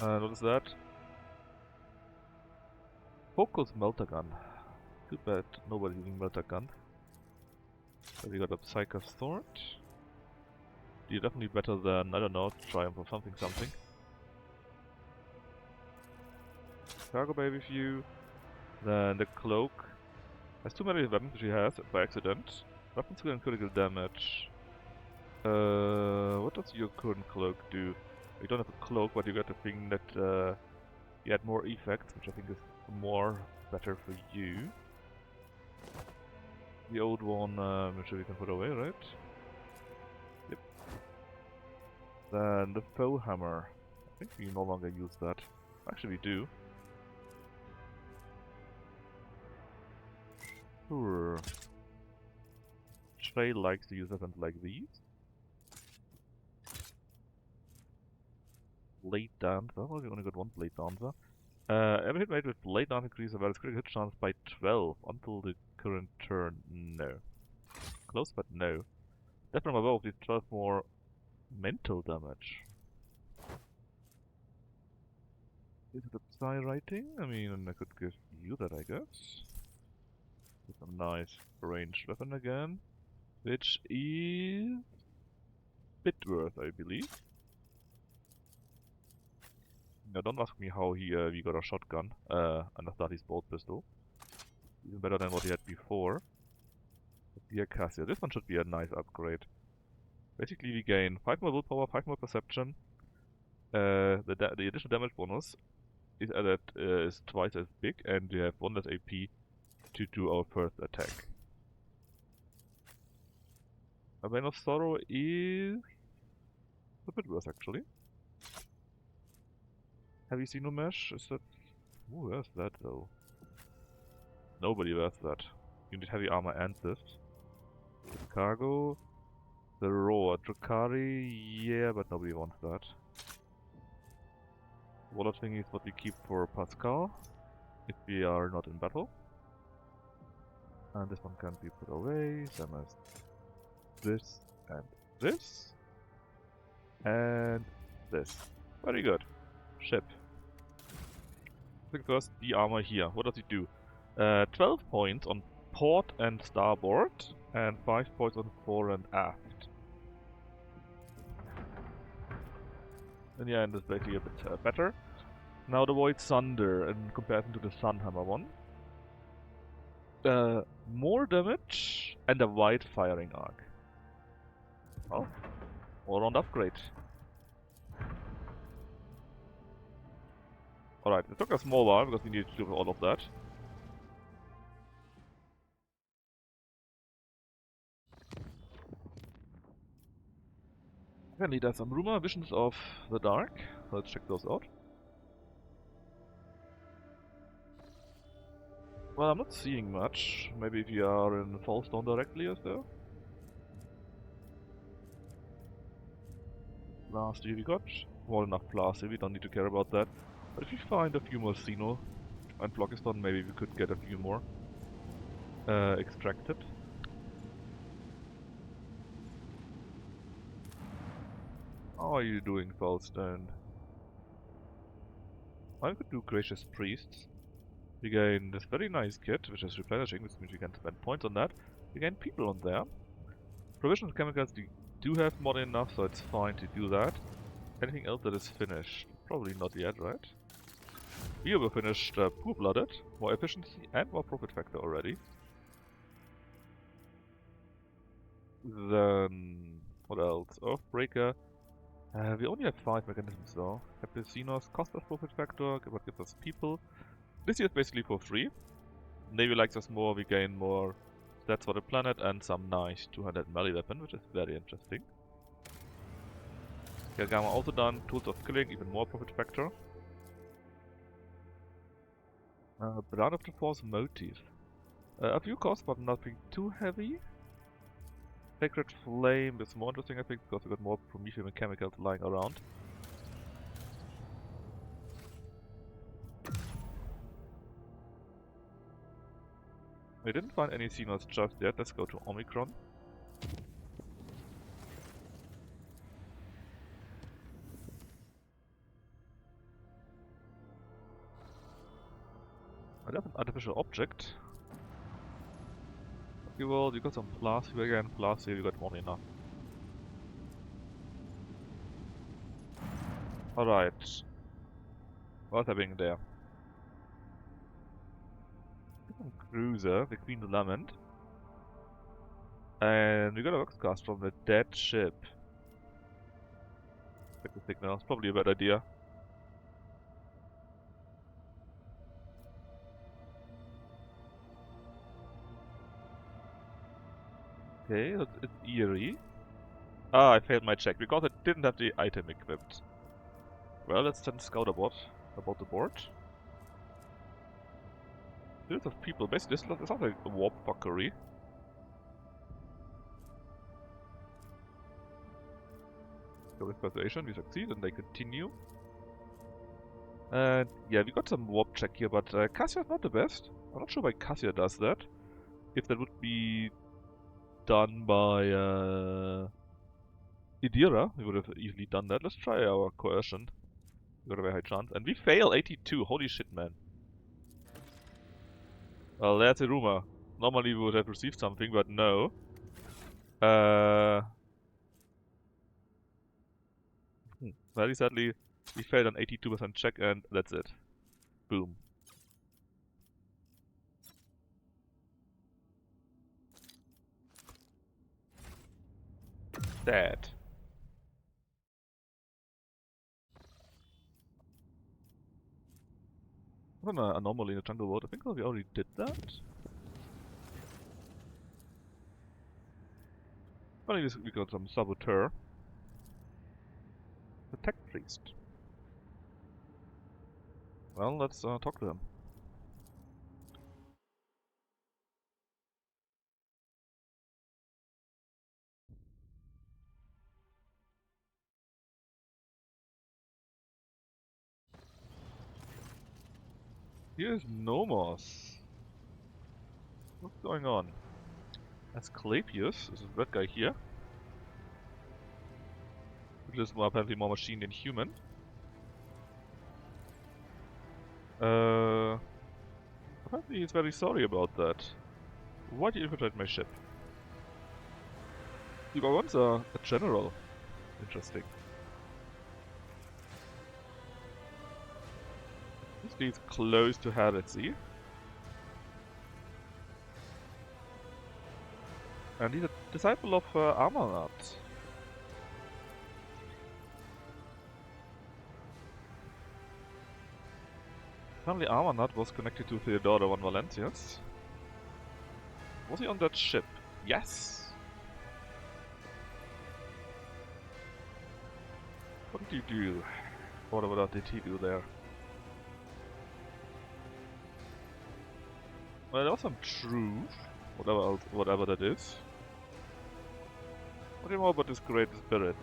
Speaker 1: What is that? Focus Melter Gun. Too bad nobody's using Melter Gun. So we got a Psycho's Sword. You're definitely better than, I don't know, Triumph or something. Cargo Bay with you. Then the Cloak. Has too many weapons she has by accident. Weapon skill and critical damage. What does your current Cloak do? You don't have a cloak, but you got the thing that you add more effects, which I think is more better for you. The old one, I'm sure we can put away, right? Yep. Then the Foe Hammer. I think we no longer use that. Actually, we do. Sure. Trey likes to use weapons like these. Blade Dancer. Well, we only got one Blade Dancer. Every hit made with Blade Dancer increases the critical hit chance by 12 until the current turn. No. Close, but no. Definitely above these 12 more mental damage. Is it a Psy writing? I mean, I could give you that, I guess. With a nice ranged weapon again. Which is... Bitworth, I believe. Now don't ask me how he got a shotgun, and a Thaddeus bolt pistol. Even better than what he had before. Dear Cassia, this one should be a nice upgrade. Basically we gain 5 more willpower, 5 more perception. The additional damage bonus is added, is twice as big, and we have 1 less AP to do our first attack. A Vein of Sorrow is a bit worse actually. Heavy Xenomesh, is that... Who wears that though? Nobody wears that. You need heavy armor and this. The cargo. The Roar. Drakari, yeah, but nobody wants that. Wallet thing is what we keep for Pascal, if we are not in battle. And this one can be put away, same as this and this. And this. Very good. Ship. First, the armor here. What does it do? 12 points on port and starboard, and 5 points on fore and aft. And yeah, and it's basically a bit better. Now the Void Sunder in comparison to the Sunhammer one. More damage and a wide firing arc. Oh, all-round upgrade. Alright, it took a small while because we needed to do all of that. Apparently there's some rumor visions of the dark. Let's check those out. Well, I'm not seeing much. Maybe if you are in Fallstone directly or so. Last year we got more enough Plasty, we don't need to care about that. But if you find a few more Xeno and Blockiston, maybe we could get a few more. extracted. How are you doing, Falstone? I could do Gracious Priests. We gain this very nice kit, which is replenishing, which means we can spend points on that. We gain people on there. Provisions and chemicals we do have more than enough, so it's fine to do that. Anything else that is finished? Probably not yet, right? Here we finished Poor-Blooded, more efficiency and more profit factor already. Then, what else? Earthbreaker. We only have 5 mechanisms though. Campesinos cost us profit factor, what gives us people. This here is basically for free. Navy likes us more, we gain more stats for the planet and some nice 200 melee weapon, which is very interesting. Gargama also done, tools of killing, even more profit factor. Brand of the Force motif. A few costs, but nothing too heavy. Sacred Flame is more interesting, I think, because we got more Promethean and chemicals lying around. We didn't find any Xenos just yet. Let's go to Omicron. I have an artificial object. Okay, well, you got some plus here again, plus here you got more than enough. Alright. What's happening there? Some cruiser, the Queen Lament. And we got a Voxcast from the dead ship. Check the signal, it's probably a bad idea. Okay, it's eerie. Ah, I failed my check because I didn't have the item equipped. Well, let's send scout about the board. Lots of people. Basically, this sounds like a warp fuckery. So with persuasion, we succeed and they continue. And yeah, we got some warp check here, but Cassia is not the best. I'm not sure why Cassia does that. If that would be done by Idira, we would have easily done that. Let's try our coercion. We got a very high chance. And we fail 82. Holy shit, man. Well, that's a rumor. Normally we would have received something, but no. Very sadly, we failed an 82% check and that's it. Boom. Dead. What an anomaly in the jungle world. I think we already did that. Finally, we got some saboteur. The tech priest. Well, let's talk to him. Here's Nomos. What's going on? Asclepius is that guy here. Which is apparently more machine than human. Apparently he's very sorry about that. Why did you infiltrate my ship? You were once a general. Interesting. This leads close to heresy. And he's a disciple of Amarant. Apparently Amarant was connected to Theodora von Valentius. Was he on that ship? Yes! What did you do? What did he do there? Well, there was some truth. Whatever that is. What do you know about this great spirit?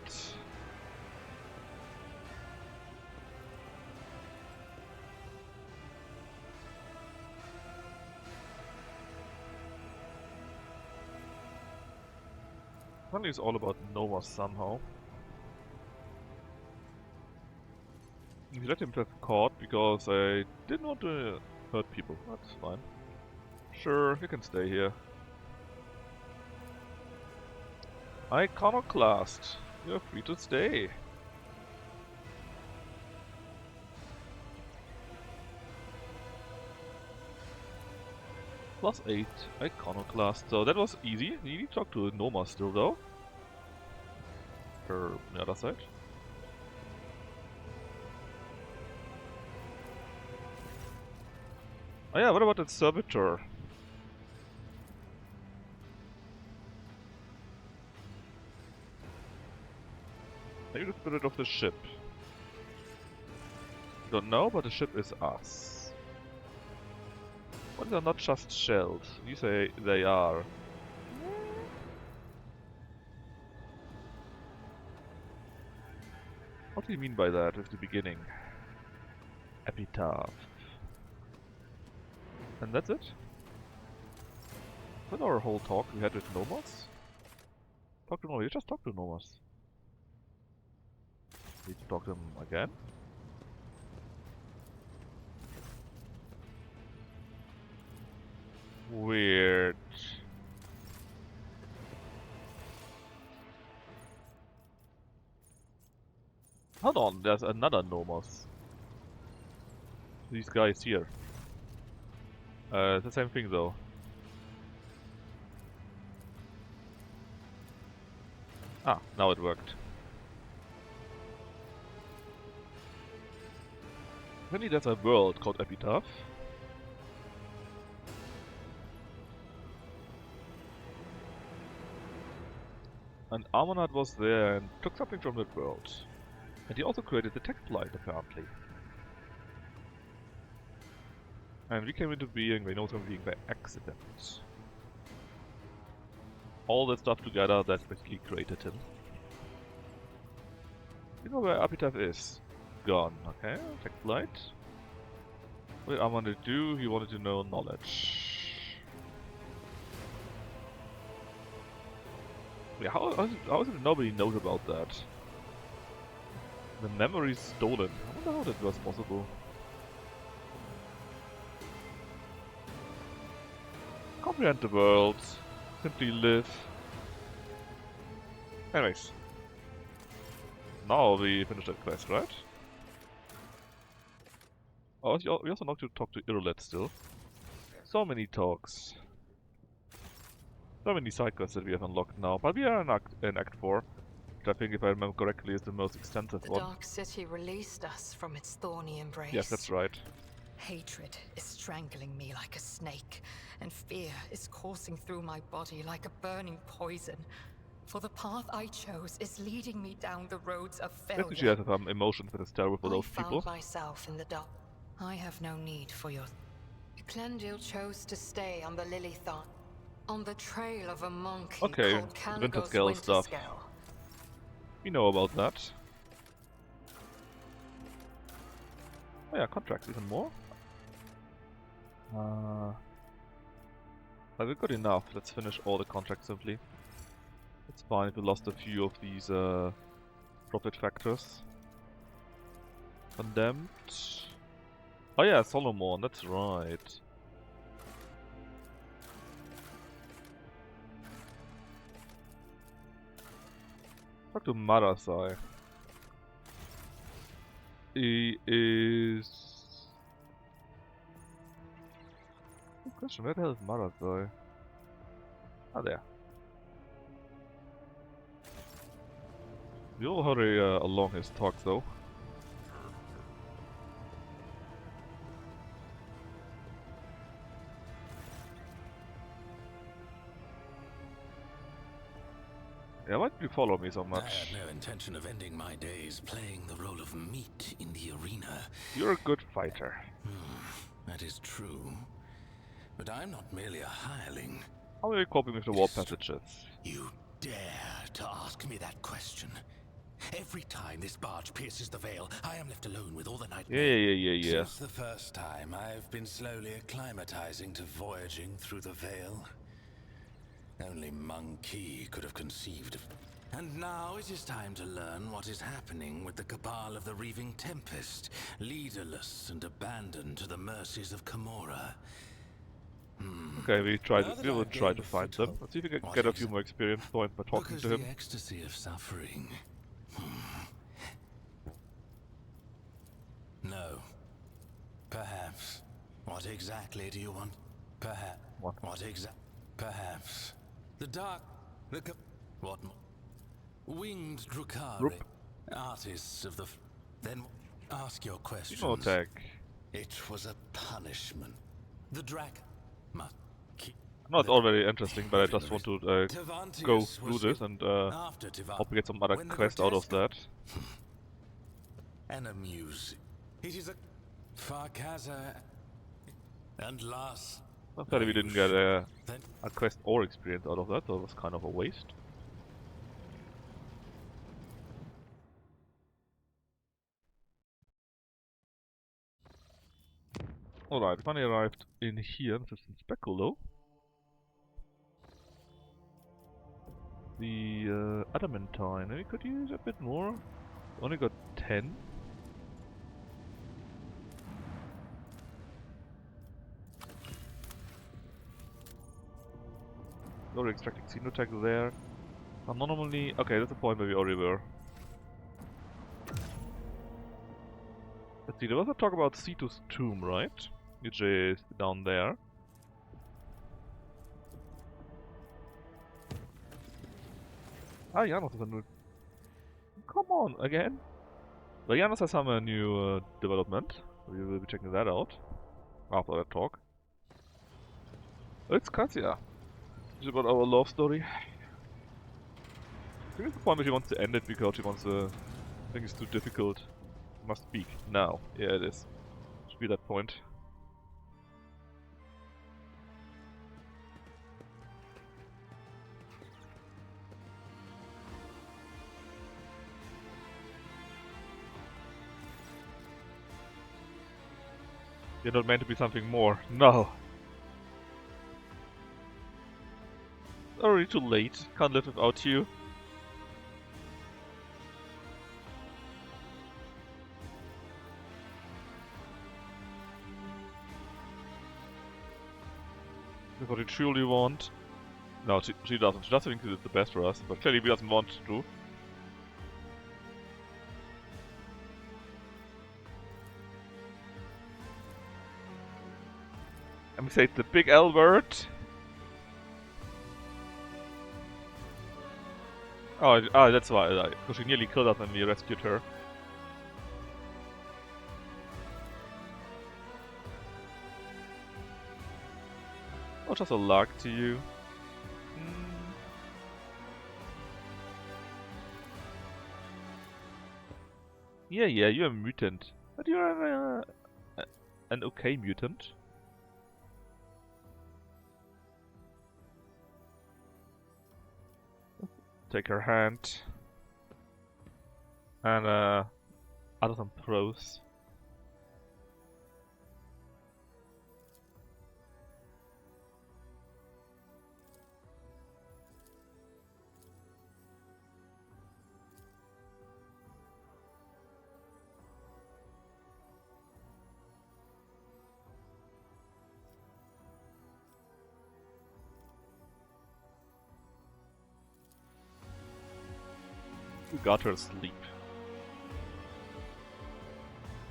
Speaker 1: Apparently it's all about Nova somehow. We let him get caught because I didn't want to hurt people. That's fine. Sure, you can stay here. Iconoclast, you're free to stay. +8 Iconoclast, so that was easy. You need to talk to Noma still though. Or the other side. Oh yeah, what about that servitor? Maybe the spirit of the ship. Don't know, but the ship is us. But they're not just shells. You say they are. What do you mean by that with the beginning? Epitaph. And that's it? That's our whole talk we had with Nomos? Talk to Nomos. You just talked to Nomos. Need to talk to him again? Weird. Hold on, there's another Nomos. These guys here. It's the same thing though. Ah, now it worked. Apparently there's a world called Epitaph. And Armonad was there and took something from that world. And he also created the text line, apparently. And we came into being, we know some being by accident. All that stuff together, that basically created him. You know where Epitaph is? Gone, okay? Text light. What did Armonad do? He wanted to know knowledge. Yeah, how is it nobody knows about that? The memory is stolen. I wonder how that was possible. Comprehend the world. Simply live. Anyways. Now we finished that quest, right? Oh, we also need to talk to Irlet still. So many talks. So many side quests that we have unlocked now. But we are in Act 4. Which I think, if I remember correctly, is the most extensive
Speaker 3: The
Speaker 1: one.
Speaker 3: Dark City released us from its thorny embrace.
Speaker 1: Yes, that's right.
Speaker 3: Hatred is strangling me like a snake, and fear is coursing through my body like a burning poison. For the path I chose is leading me down the roads of failure.
Speaker 1: Definitely she has some emotions that is terrible for those
Speaker 3: I
Speaker 1: people.
Speaker 3: found myself in the dark. I have no need for your... Clendil chose to stay on the Lilithon, on the trail of a monk he
Speaker 1: Okay,
Speaker 3: called Canagos
Speaker 1: Winterscale stuff.
Speaker 3: Winterscale.
Speaker 1: We know about that. Oh yeah, contracts even more. But we're good enough. Let's finish all the contracts simply. It's fine if we lost a few of these profit factors. Condemned. Oh yeah, Solomon, that's right. Talk to Marasai. He is... Good question, where the hell is Marasai? Ah, there. We all hurry along his talk though. Yeah, why did you follow me so
Speaker 2: I
Speaker 1: much?
Speaker 2: had no intention of ending my days playing the role of meat in the arena.
Speaker 1: You're a good fighter.
Speaker 2: That is true. But I'm not merely a hireling.
Speaker 1: How are you coping with the war passages?
Speaker 2: You dare to ask me that question? Every time this barge pierces the veil, I am left alone with all the nightmares.
Speaker 1: Yeah.
Speaker 2: Since the first time, I've been slowly acclimatizing to voyaging through the veil. Only monkey could have conceived of. And now it is time to learn what is happening with the cabal of the Reaving Tempest, leaderless and abandoned to the mercies of Camorra.
Speaker 1: Okay, we
Speaker 2: Now
Speaker 1: will
Speaker 2: that I've
Speaker 1: try
Speaker 2: gained
Speaker 1: to
Speaker 2: a
Speaker 1: find them.
Speaker 2: foothold,
Speaker 1: Let's see if we can
Speaker 2: what
Speaker 1: get a few more experience points by talking
Speaker 2: Because
Speaker 1: to him.
Speaker 2: the ecstasy of suffering. No. Perhaps. What exactly do you want? Perhaps.
Speaker 1: What?
Speaker 2: Perhaps. The dark. What? Winged Drukari.
Speaker 1: Roop.
Speaker 2: Artists of the. Then ask your questions.
Speaker 1: No attack.
Speaker 2: It was a punishment. The Drac. Must.
Speaker 1: Not all very interesting, but I just want to go through this and
Speaker 2: After
Speaker 1: hope we get some other
Speaker 2: when the
Speaker 1: quest out of that.
Speaker 2: And amuse. It is a Farkaza and last.
Speaker 1: Apparently we didn't get a
Speaker 2: Then
Speaker 1: quest or experience out of that, so it was kind of a waste. Alright, finally arrived in here. This is in Speculo. The adamantine. We could use a bit more. Only got 10. Already extracting Xenotech there. Anomaly. Okay, that's the point where we already were. Let's see, there was a talk about Cetus' tomb, right? Which is down there. Ah, Janos has a new... Come on, again? Well, Janos has some new development. We will be checking that out after that talk. It's Katya. It's about our love story. I think it's the point where she wants to end it because she wants to... I think it's too difficult. Must speak. Now. Yeah, it is. Should be that point. You're not meant to be something more. No. Already too late. Can't live without you. That's what you truly want. No, she doesn't. She doesn't think it's the best for us, but clearly she doesn't want to. Let me say it's the big L word. Oh, that's why. Because she nearly killed us when we rescued her. Oh, just a luck to you. Yeah, you're a mutant. But you're an okay mutant. Take her hand. And add some pros. We got her sleep.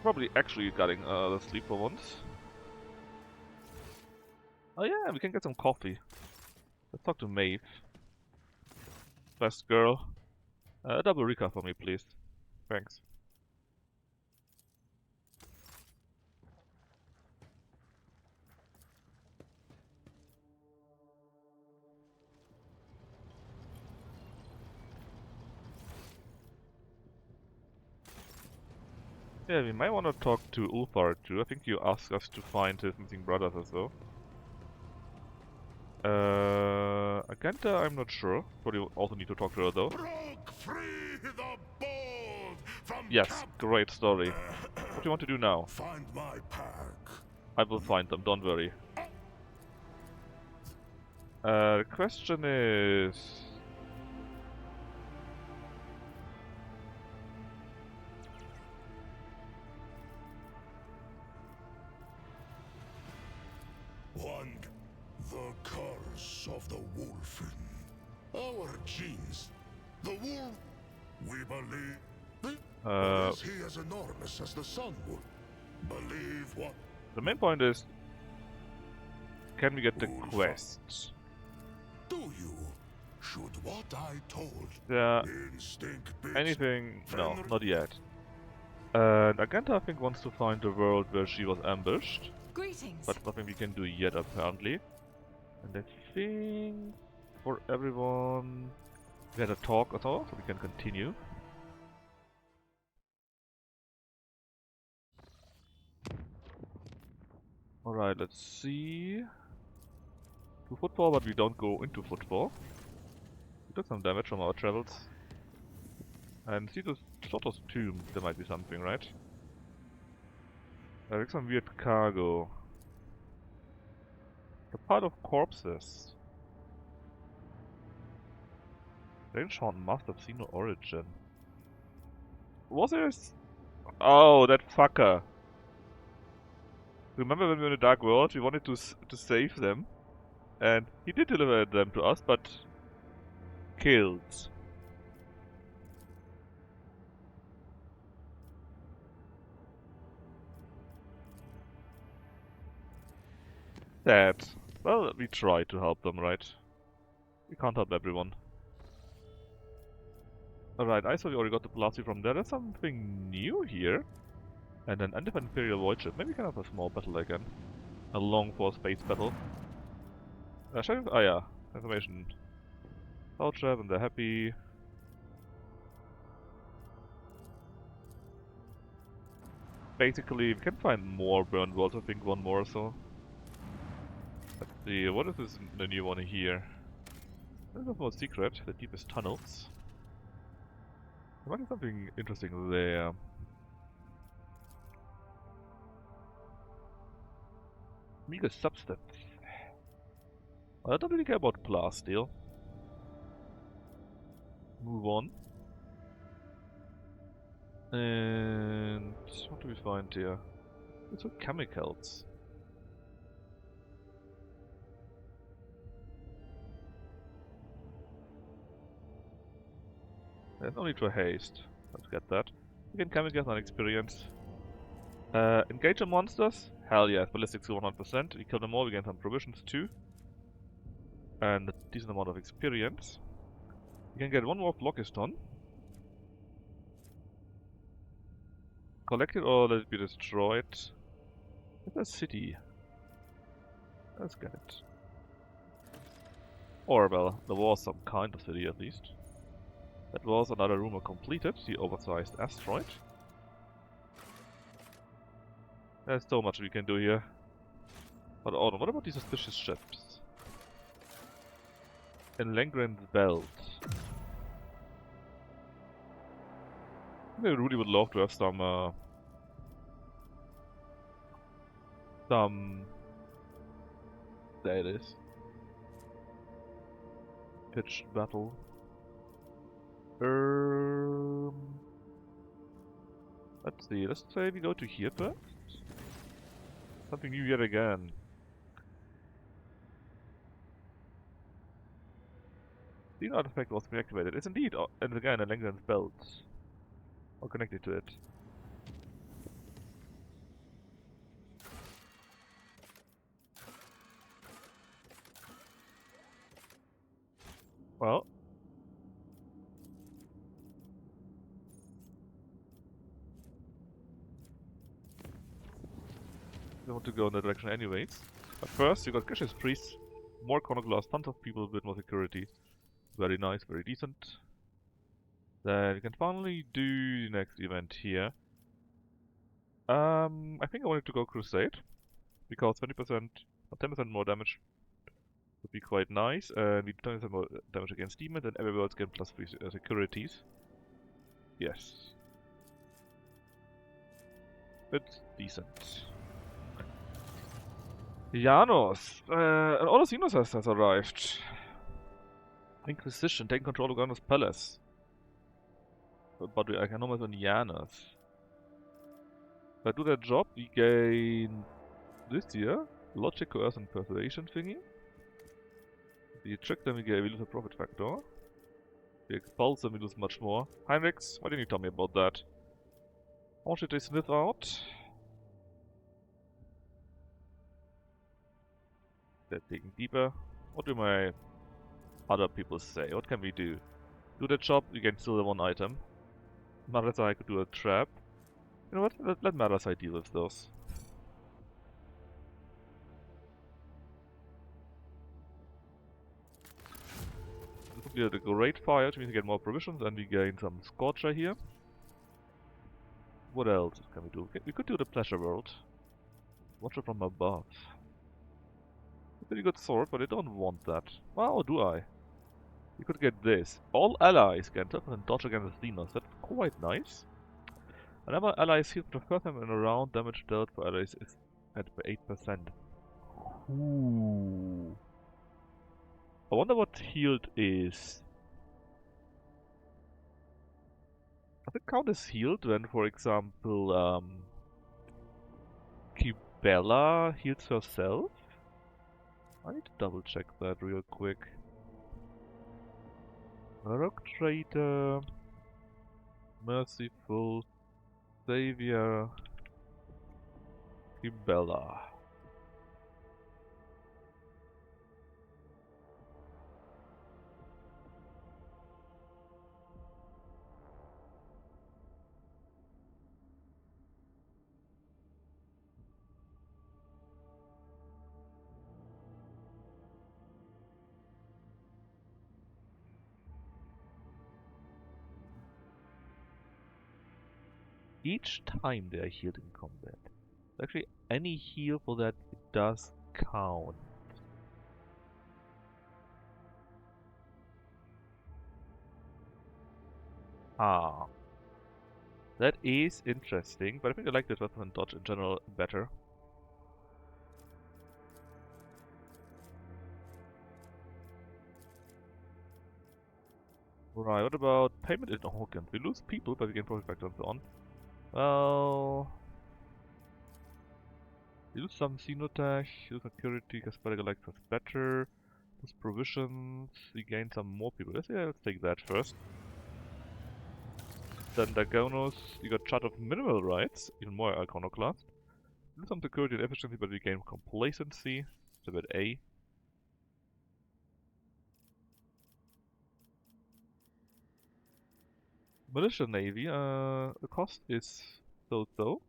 Speaker 1: Probably actually getting the sleep for once. Oh yeah, we can get some coffee. Let's talk to Maeve. Best girl. Double recap for me, please. Thanks. Yeah, we might want to talk to Ulfar too. I think you asked us to find his missing brothers or so. Agenta, I'm not sure. Probably also need to talk to her though.
Speaker 5: Broke free the bold from
Speaker 1: Yes, great story. What do you want to do now?
Speaker 5: Find my pack.
Speaker 1: I will find them, don't worry. The question is...
Speaker 5: One, the curse of the wolfen. Our genes. The wolf, we believe. Is he as enormous as the sun would? Believe what?
Speaker 1: The main point is, can we get the
Speaker 5: Wolf.
Speaker 1: quests?
Speaker 5: Do you? Should what I told
Speaker 1: Yeah,
Speaker 5: instinct bids
Speaker 1: anything? No,
Speaker 5: Fenrir-
Speaker 1: not yet. And Agenta, I think, wants to find the world where she was ambushed,
Speaker 3: Greetings.
Speaker 1: but nothing we can do yet, apparently. And I think for everyone, we had a talk at all, so we can continue. Alright, let's see. To football, but we don't go into football. We took some damage from our travels. And see this Soto's tomb, there might be something, right? I think some weird cargo. The part of corpses. Strange Haunt must have seen no origin. Was there Oh, that fucker. Remember when we were in the Dark World, we wanted to save them. And he did deliver them to us, but... killed. Sad. Well, we tried to help them, right? We can't help everyone. Alright, I saw we already got the Blasi from there. There's something new here. And an Imperial void ship. Maybe we can have a small battle again. A long for space battle. Yeah. Information. Cloud trap and they're happy. Basically, we can find more burned worlds. I think one more or so. Let's see, what is this, the new one here? This is more secret, the deepest tunnels. There might be something interesting there. Mega substance. Well, I don't really care about plasteel. Move on. And what do we find here? It's all chemicals. There's no need for haste. Let's get that. We can chemicals and experience. Engage on monsters? Hell yes, ballistics 100%. We kill them all, we gain some provisions too. And a decent amount of experience. We can get one more Phlogiston. Collect it or let it be destroyed. It's a city. Let's get it. Or, well, there was some kind of city at least. That was another rumor completed, the oversized asteroid. There's so much we can do here. But Autumn, what about these suspicious ships? In Langren's belt. I really would love to have some there it is. Pitched battle. Let's see, let's say we go to here first. Something new yet again. The artifact was reactivated. It's indeed, and again, a Langren's belt. Or connected to it. Well. I want to go in that direction anyways. But first, you got Cassius Priest, more Chronoglass, tons of people, a bit more security. Very nice, very decent. Then we can finally do the next event here. I think I wanted to go Crusade, because 20% or 10% more damage would be quite nice, and we do 10% more damage against demons, and every world's get plus 3 securities. Yes. It's decent. Janos! An Odysseus has arrived. Inquisition, taking control of Gano's palace. But I can almost on Janos. If I do that job, we gain this here. Logic, coerce, and persuasion thingy. If we trick them, we lose a profit factor. If we expulse them, we lose much more. Heinrichs, why didn't you tell me about that? How should they sniff out? They're digging deeper. What do my other people say? What can we do? Do the job, we can steal the one item. Marasai could do a trap. You know what? Let Marasai deal with those. This will be a great fire, which means we get more provisions and we gain some Scorcher here. What else can we do? We could do the Pleasure World. Watch it from above. A pretty good sword, but I don't want that. Wow, do I? We could get this. All allies can tough and dodge against Xenos. That's quite nice. Whenever allies heal for the first time in a round, damage dealt for allies is at 8%. Ooh. I wonder what healed is. Does it count as healed when, for example, Kibella heals herself? I need to double check that real quick. Rogue Trader, Merciful, Savior, Kibella. Each time they are healed in combat. Actually, any heal for that does count. Ah. That is interesting, but I think I like this weapon and dodge in general better. Right, what about payment in Hawkins? We lose people, but we gain profit factor and so on. Well... We lose some Xenotech, lose security, Casparica likes us better. Lose provisions, we gain some more people. Let's take that first. Then Dagonos, you got Chart of Minimal Rights, even more Iconoclast. Lose some security and efficiency, but we gain complacency. It's a bit A. Militia Navy, the cost is so-so.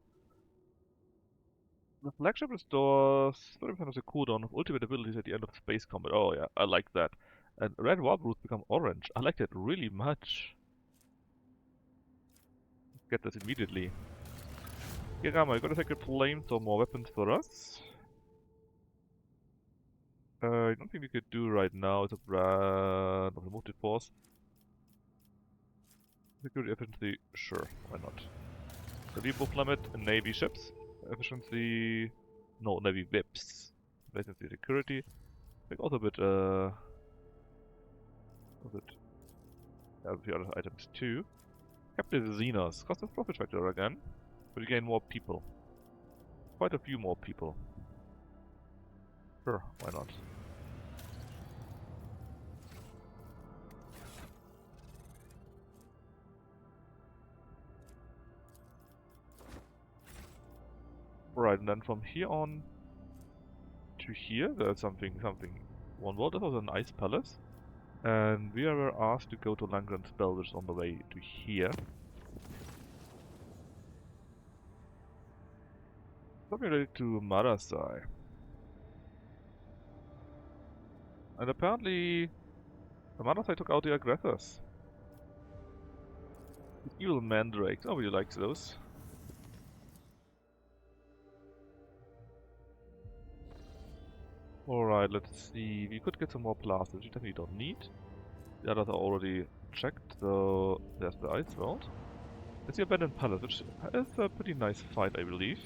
Speaker 1: The flagship restores 30% of the cooldown of ultimate abilities at the end of space combat. Oh yeah, I like that. And red warp routes become orange. I like that really much. Let's get this immediately. Kirama, you got a sacred flame, so more weapons for us. I don't think we could do right now is a brand of the motive force. Security efficiency, sure, why not? The Depot Plummet and Navy ships. Efficiency, no, Navy Vips. Efficiency, security. I think also a bit, yeah, a few other items too. Captive Xenos, cost of profit factor again, but you gain more people. Quite a few more people. Sure, why not? Right, and then from here on to here, there's something, one world. This was an ice palace. And we were asked to go to Langren's Spell, which is on the way to here. Something related to Marasai. And apparently, the Marasai took out the aggressors. The evil mandrakes, nobody likes those. Alright, let's see. We could get some more blasters, which we definitely don't need. The others are already checked, so there's the ice world. It's the abandoned palace, which is a pretty nice fight, I believe.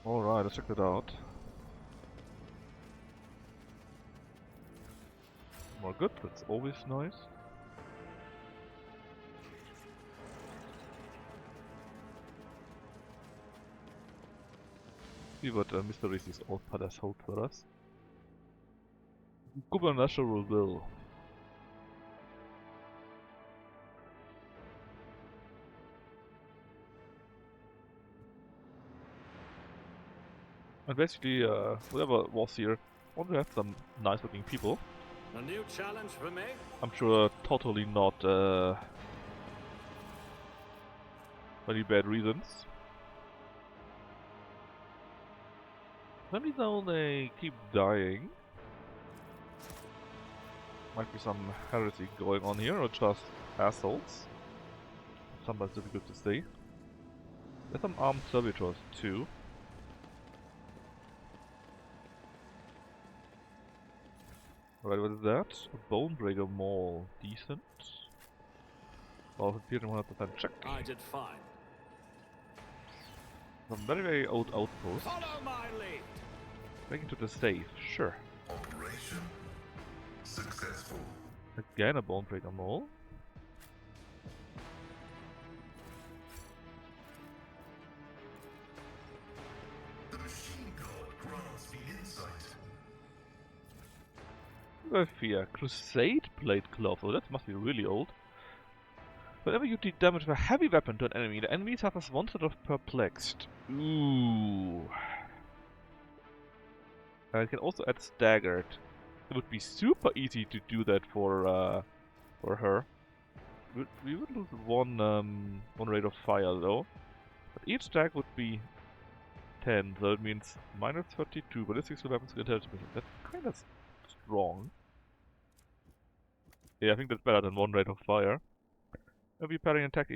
Speaker 1: Alright, let's check that out. More good, that's always nice. See what mysteries these old palace hold for us. Gubernatorial will. And basically, whatever was here, want to have some nice looking people.
Speaker 2: A new challenge for me?
Speaker 1: I'm sure totally not any bad reasons. Let me know they keep dying. Might be some heresy going on here, or just assholes. Sometimes difficult to say. There's some armed servitors too. Right, what is that? A Bonebreaker Mall. Decent. Well, 100% check.
Speaker 2: I did fine.
Speaker 1: Some very, very old outposts.
Speaker 2: Follow my lead.
Speaker 1: Breaking into the safe, sure.
Speaker 5: Operation successful.
Speaker 1: Again a Bonebreaker Mall.
Speaker 5: The machine god grants me insight.
Speaker 1: Fear. Crusade Blade Glove. Oh, that must be really old. Whenever you deal damage with a heavy weapon to an enemy, the enemy suffers one sort of perplexed. Ooh. I can also add staggered. It would be super easy to do that for her. We would lose one rate of fire though. But each stag would be 10, so it means minus 32 ballistics to weapons intelligence. That's kind of strong. Yeah, I think that's better than one rate of fire. Every parrying attack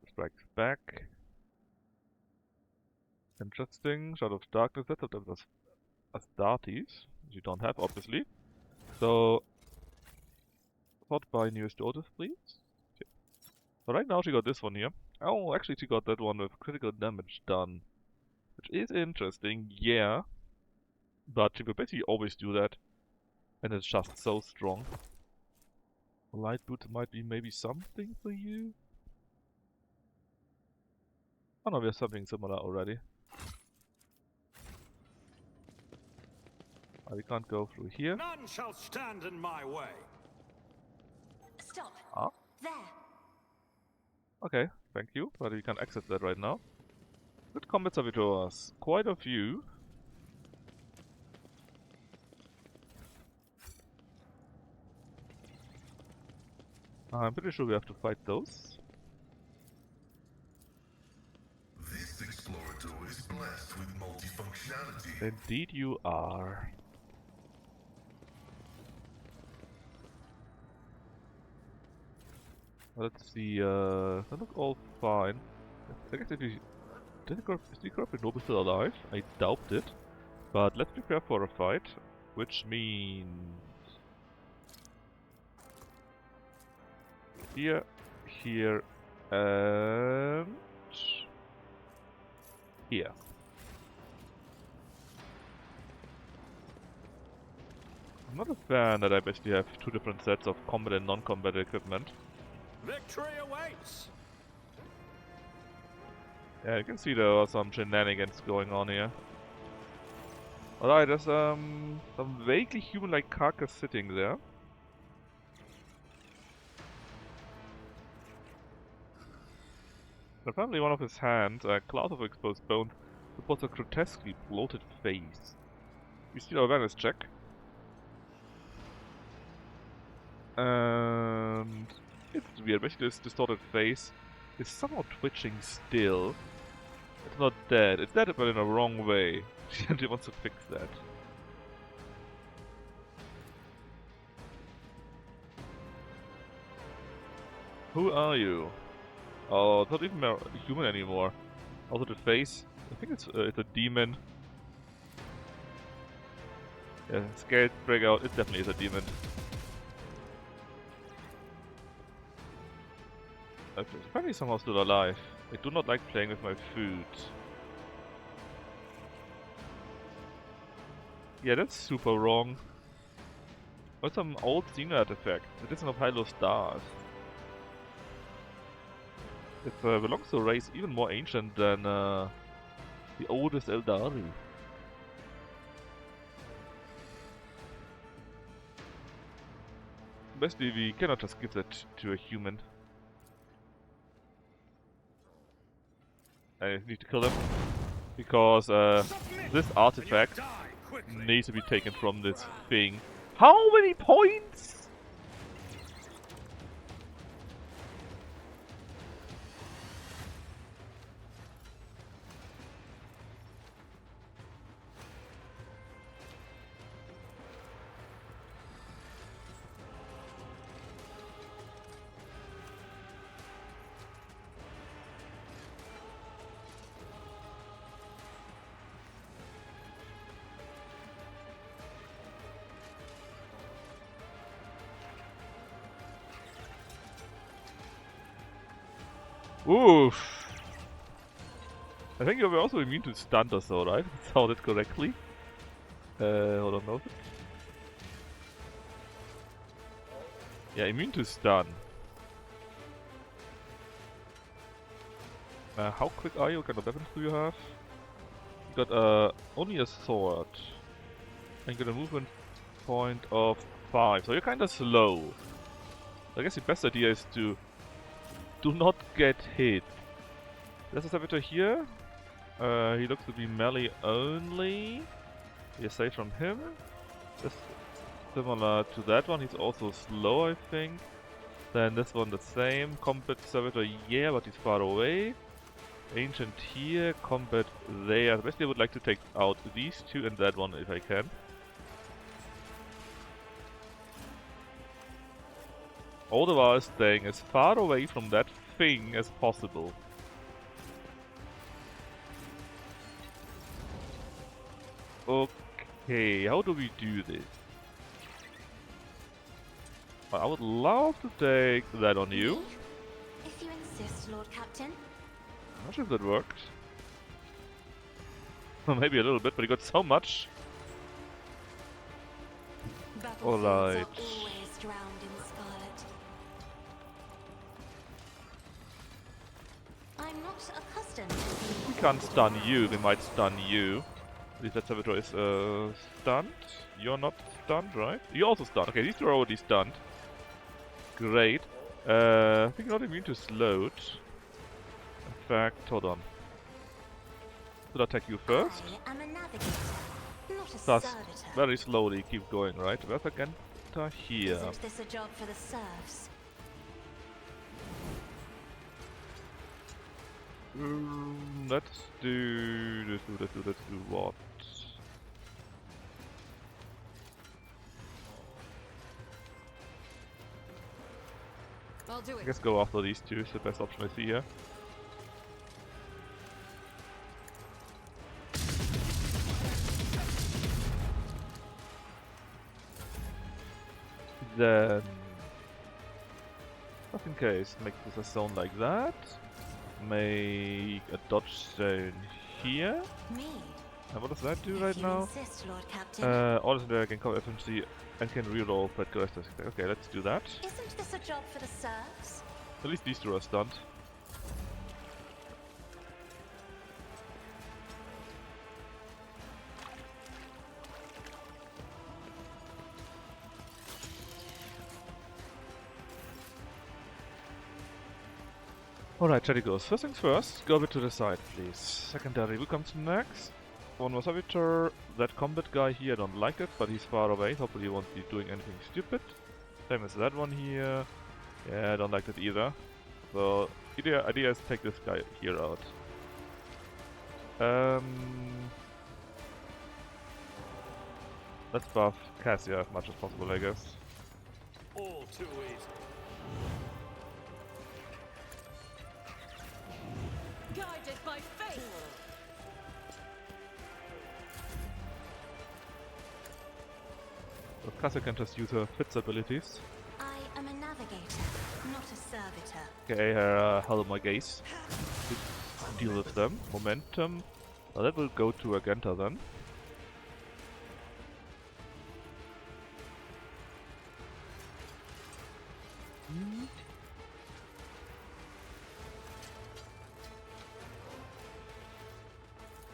Speaker 1: strikes back. Interesting. Shadow of Darkness, that's Astartes, which you don't have obviously. So thought by newest orders, please. Okay. So right now she got this one here. Oh, actually she got that one with critical damage done. Which is interesting, yeah. But she will basically always do that. And it's just so strong. Light boots might be maybe something for you. Oh no, we have something similar already. We can't go through here.
Speaker 2: None shall stand in my way.
Speaker 4: Stop.
Speaker 1: Ah,
Speaker 4: There.
Speaker 1: okay, thank you. But we can't access that right now. Good combat servitors. Quite a few. I'm pretty sure we have to fight those.
Speaker 5: This explorator is blessed with multifunctionality.
Speaker 1: Indeed you are. Let's see, they look all fine. I guess if you... Is the Corporate Noble still alive? I doubt it. But let's prepare for a fight. Which means... Here, here, and... Here. I'm not a fan that I basically have two different sets of combat and non-combat equipment.
Speaker 2: Victory awaits.
Speaker 1: Yeah, you can see there are some shenanigans going on here. Alright, there's some vaguely human-like carcass sitting there. Apparently one of his hands, a cloud of exposed bone, supports a grotesquely bloated face. We see our awareness check. And it's weird, basically this distorted face is somehow twitching still. It's not dead, it's dead but in a wrong way. She wants to fix that. Who are you? Oh, it's not even human anymore. Also the face, I think it's a demon. Yeah, scared break out, it definitely is a demon. Okay, apparently somehow still alive. I do not like playing with my food. Yeah, that's super wrong. What's some old scenery artifact? It isn't of Hilo stars. It belongs to a race even more ancient than the oldest Eldari. Basically, we cannot just give that to a human. I need to kill them because this artifact needs to be taken from this thing. How many points? Oof. I think you were also immune to stunt or so, right? Saw that correctly. Hold on, no. Yeah, immune to stun. How quick are you? What kind of weapons do you have? You got only a sword. And you got a movement point of 5, so you're kinda slow. I guess the best idea is to do not get hit. There's a servitor here. He looks to be melee only. You're safe from him. That's similar to that one. He's also slow, I think. Then this one the same. Combat servitor, yeah, but he's far away. Ancient here, combat there. Basically, I would like to take out these two and that one if I can. All the while staying as far away from that thing as possible. Okay, how do we do this? Well, I would love to take that on you.
Speaker 4: If you insist, Lord Captain.
Speaker 1: I'm not sure if that worked. Maybe a little bit, but he got so much.
Speaker 4: Battlefields
Speaker 1: Alright.
Speaker 4: are always drowned in scarlet. I'm not accustomed to being
Speaker 1: We can't stun you, we might stun you. At least that servitor is stunned. You're not stunned, right? You're also stunned. Okay, these two are already stunned. Great. I think you're not immune to slowed. In fact, hold on. Should I attack you first?
Speaker 4: I am a navigator, not a
Speaker 1: Thus,
Speaker 4: servitor.
Speaker 1: very slowly keep going, right? Where's the Genta? Here.
Speaker 4: Isn't this a job for the serfs?
Speaker 1: Let's do what?
Speaker 3: I'll do
Speaker 1: I
Speaker 3: it.
Speaker 1: guess go after these two, it's the best option I see here. Then, just in case, make this a zone like that. Make a dodge zone here.
Speaker 4: Me?
Speaker 1: And what does that do
Speaker 4: If
Speaker 1: right
Speaker 4: you
Speaker 1: now?
Speaker 4: insist, Lord Captain.
Speaker 1: All is there can cover FMC and can reroll threat characteristics. Okay, let's do that.
Speaker 4: Isn't this a job for the serfs?
Speaker 1: At least these two are stunned. Alright, Teddy goes. First things first, go a bit to the side, please. Secondary, who comes next? One more servitor. That combat guy here, I don't like it, but he's far away. Hopefully he won't be doing anything stupid. Same as that one here. Yeah, I don't like that either. So, idea is to take this guy here out. Let's buff Cassia as much as possible, I guess.
Speaker 2: All too easy.
Speaker 3: Guided by fate.
Speaker 1: So Cassia can just use her Fitz abilities.
Speaker 4: I am a navigator, not a servitor.
Speaker 1: Okay, Hello My Gaze. To deal with them. Momentum. Well, that will go to Agenta then.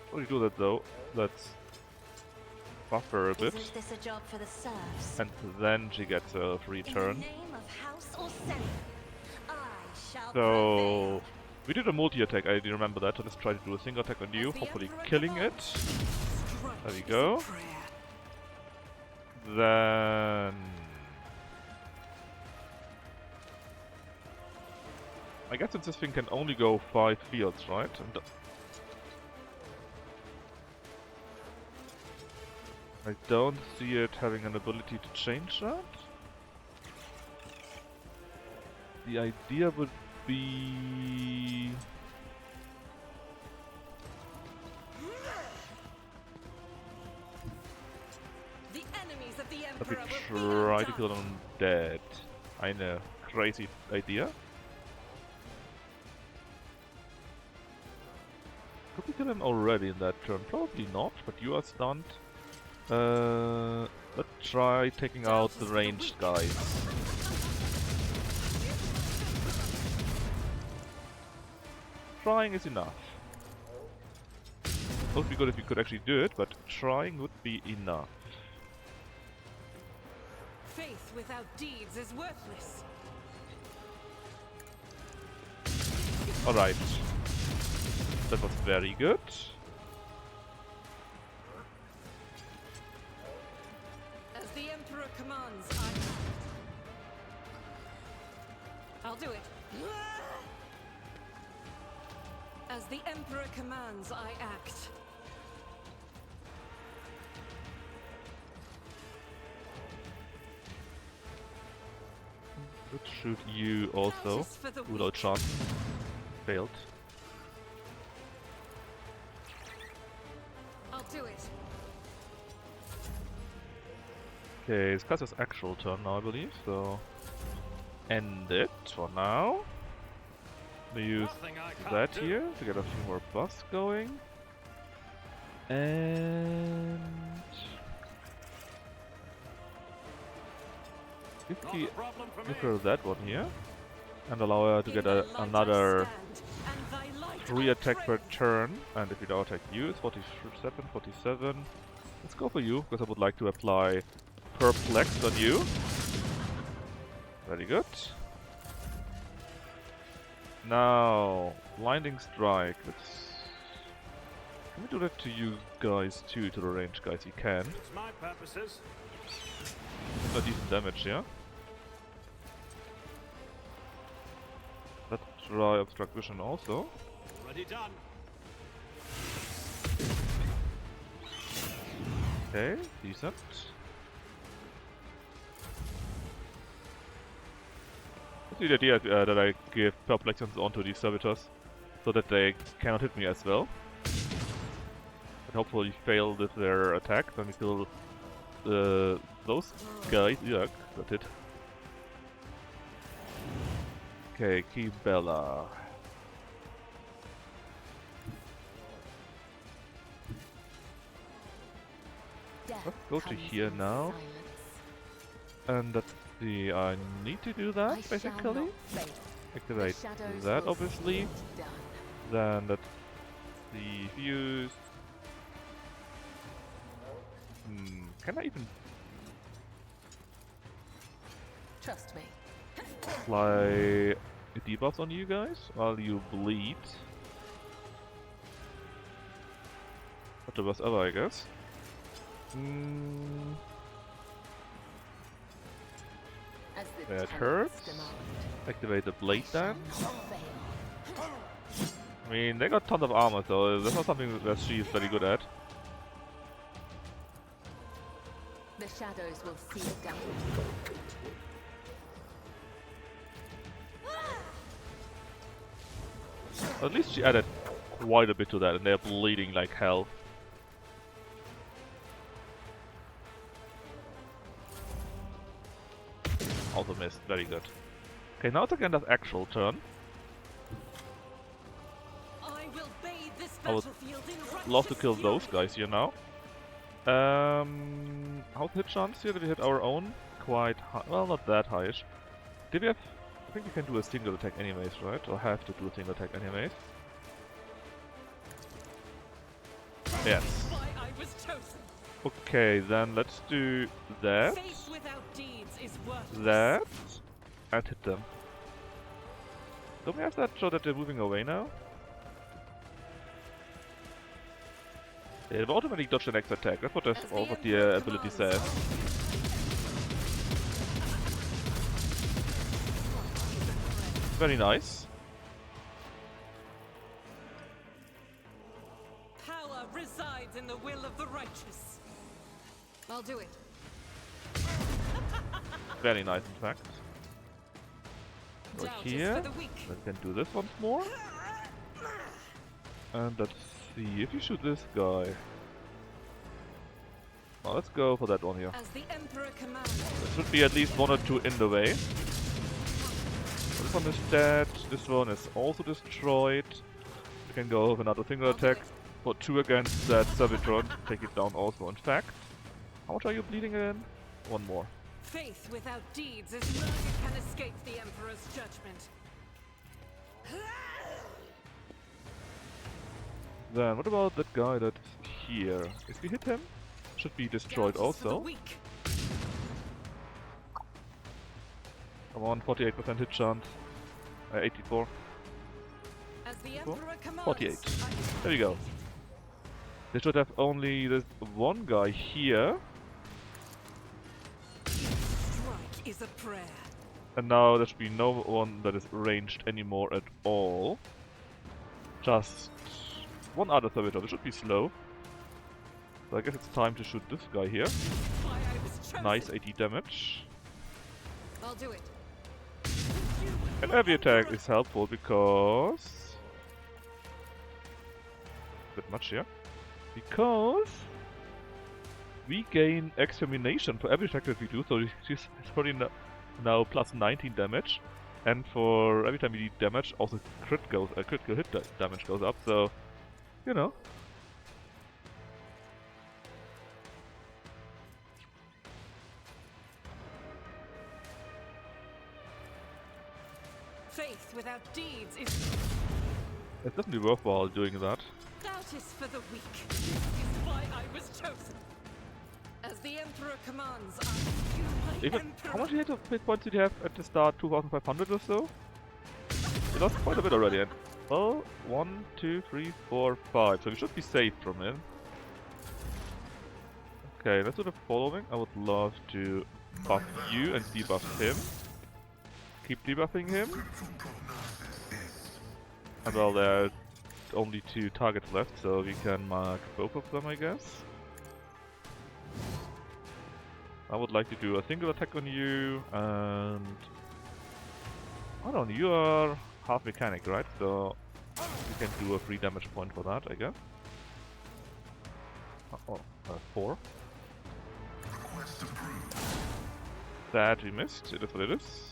Speaker 1: Before you do that though, let's buffer a bit.
Speaker 4: Isn't this a job for the serfs?
Speaker 1: And then she gets a free
Speaker 4: In the
Speaker 1: turn.
Speaker 4: name of House Orseni, I shall
Speaker 1: So
Speaker 4: prevail.
Speaker 1: we did a multi-attack, I do remember that, so let's try to do a single attack on you,
Speaker 4: As the
Speaker 1: hopefully
Speaker 4: Emperor
Speaker 1: killing
Speaker 4: commands.
Speaker 1: it. There we
Speaker 4: Strike
Speaker 1: go.
Speaker 4: is a prayer.
Speaker 1: Then I guess since this thing can only go 5 fields, right? And I don't see it having an ability to change that. The idea would be...
Speaker 4: The enemies of the
Speaker 1: that we
Speaker 4: Emperor will be
Speaker 1: try to
Speaker 4: undone.
Speaker 1: kill them dead. I know, crazy idea. Could we kill him already in that turn? Probably not, but you are stunned. Let's try taking out the ranged guys. Trying is enough. Would be good if we could actually do it, but trying would be enough.
Speaker 4: Faith without deeds is worthless.
Speaker 1: Alright. That was very good.
Speaker 4: As the Emperor commands, I'll do it. As the Emperor commands, I act.
Speaker 1: Let's shoot you also.
Speaker 4: Justice for the
Speaker 1: Without
Speaker 4: weak.
Speaker 1: chance. Failed.
Speaker 4: I'll do it.
Speaker 1: Okay, it's Cass's actual turn now, I believe, so... End it for now. We use that here to get a few more buffs going. And... if we give her that one here, and allow her to
Speaker 4: In
Speaker 1: get
Speaker 4: thy light I
Speaker 1: another
Speaker 4: stand, and thy light
Speaker 1: 3
Speaker 4: I
Speaker 1: attack per
Speaker 4: praise.
Speaker 1: turn, and if you don't attack you, it's 47, 47. Let's go for you, because I would like to apply Perplex on you. Very good. Now, Blinding Strike. Can we do that to you guys too, to the range guys? You can.
Speaker 6: It's my purposes.
Speaker 1: It's not decent damage, yeah? Let's try Obstruct Vision also.
Speaker 6: Already done.
Speaker 1: Okay, decent. What's the idea that I give Perplexons onto these servitors so that they cannot hit me as well? And hopefully fail with their attack, then we kill those guys. Yuck, that's it. Okay, Kibella. Let's go to here now. And let's see, I need to do that basically. Activate that obviously. Then let's see, fuse. Can I even
Speaker 3: Trust me.
Speaker 1: apply debuffs on you guys while you bleed? Not the worst ever, I guess.
Speaker 3: As the
Speaker 1: That
Speaker 3: tenants
Speaker 1: hurts.
Speaker 3: demand,
Speaker 1: Activate the blade
Speaker 3: shall
Speaker 1: dance.
Speaker 3: not fail.
Speaker 1: I mean, they got tons of armor, so that's not something that she is very good at.
Speaker 3: The shadows will see it down.
Speaker 1: At least she added quite a bit to that, and they're bleeding like hell. Also missed, very good. Okay, now it's again that actual turn.
Speaker 4: I will bathe this
Speaker 1: I would
Speaker 4: battlefield in
Speaker 1: love to
Speaker 4: righteous
Speaker 1: kill those
Speaker 4: fury.
Speaker 1: guys here now. How's the hit chance here? Did we hit our own? Quite high. Well, not that high-ish. Did we have I think you can do a single attack anyways, right? Or have to do a single attack anyways. Yes.
Speaker 7: Why I was chosen.
Speaker 1: Okay, then let's do that.
Speaker 7: Faith without deeds is worthless.
Speaker 1: That. And hit them. Don't we have that show that they're moving away now? They will automatically dodge the next attack. That's what, what the ability says. Very nice.
Speaker 7: Power resides in the will of the righteous.
Speaker 3: I'll do it.
Speaker 1: Very nice, in fact. Go
Speaker 7: Doubt is
Speaker 1: here.
Speaker 7: for the weak.
Speaker 1: Then we can do this once more. And let's see if you shoot this guy. Now let's go for that one here.
Speaker 7: As the Emperor commands.
Speaker 1: There should be at least one or two in the way. This one is dead. This one is also destroyed. We can go with another single attack for 2 against that Servitron. Take it down also. In fact, how much are you bleeding in? One more.
Speaker 7: Faith without deeds is none who can escape the Emperor's judgment.
Speaker 1: Then what about that guy that's here? If we hit him, should be destroyed
Speaker 7: Doubt is for the
Speaker 1: also.
Speaker 7: weak.
Speaker 1: Come on, 48% hit chance. 84.
Speaker 7: As the Emperor commands.
Speaker 1: 48. There we go. They should have only this one guy here.
Speaker 7: Strike is a prayer.
Speaker 1: And now there should be no one that is ranged anymore at all. Just one other servitor. This should be slow. So I guess it's time to shoot this guy here.
Speaker 7: Why I was chosen.
Speaker 1: Nice 80 damage.
Speaker 3: I'll do it.
Speaker 1: And every attack is helpful because... bit much here. Because... we gain extermination for every attack that we do, so she's probably now plus 19 damage. And for every time we do damage, also critical hit damage goes up, so... you know.
Speaker 7: Faith without deeds is
Speaker 1: It's definitely worthwhile doing that.
Speaker 7: doubt is for the weak. This is why I was chosen. As the Emperor commands, I do my
Speaker 1: Even,
Speaker 7: Emperor.
Speaker 1: how much hit points did you have at the start? 2,500 or so? You lost quite a bit already. And, well, 1, 2, 3, 4, 5. So we should be safe from it. Okay, let's do the following. I would love to buff you and debuff him. Keep debuffing him. And well, there are only 2 targets left, so we can mark both of them, I guess. I would like to do a single attack on you, and... I don't know, you are half mechanic, right? So we can do a free damage point for that, I guess. 4. That we missed, it is what it is.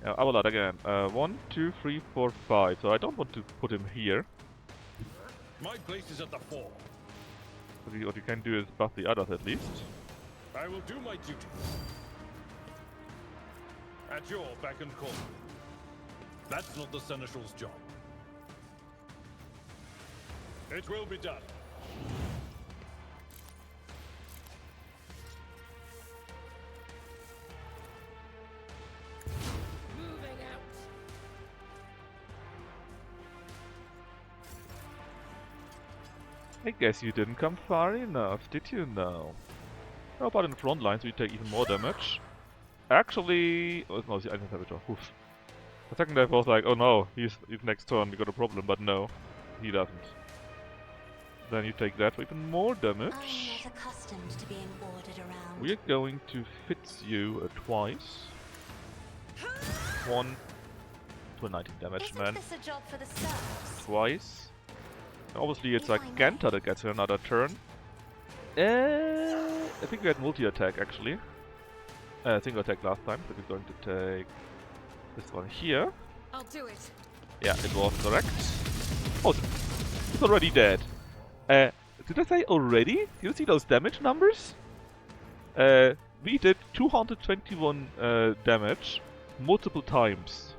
Speaker 1: Yeah, I will add again. 1, 2, 3, 4, 5. So I don't want to put him here.
Speaker 6: My place is at the fore.
Speaker 1: What you can do is buff the others at least.
Speaker 6: I will do my duty. At your beck and call. That's not the Seneschal's job. It will be done.
Speaker 7: Moving out.
Speaker 1: I guess you didn't come far enough, did you now? How about in the front lines we take even more damage? Actually... oh, no, I didn't have it. Oof. The second I was like, oh no, he's next turn, we got a problem, but no, he doesn't. Then you take that for even more damage.
Speaker 4: I'm not accustomed to being ordered around.
Speaker 1: We're going to fix you twice. 1 to 19 damage,
Speaker 4: Isn't
Speaker 1: man.
Speaker 4: this a job for the serfs?
Speaker 1: Twice. Obviously, it's like
Speaker 4: If I may.
Speaker 1: Ganta that gets another turn. I think we had multi-attack actually. Single attack last time, so we're going to take this one here.
Speaker 3: I'll do it.
Speaker 1: Yeah, it was correct. Oh, it's already dead. Did I say already? Do you see those damage numbers? we did 221 damage multiple times.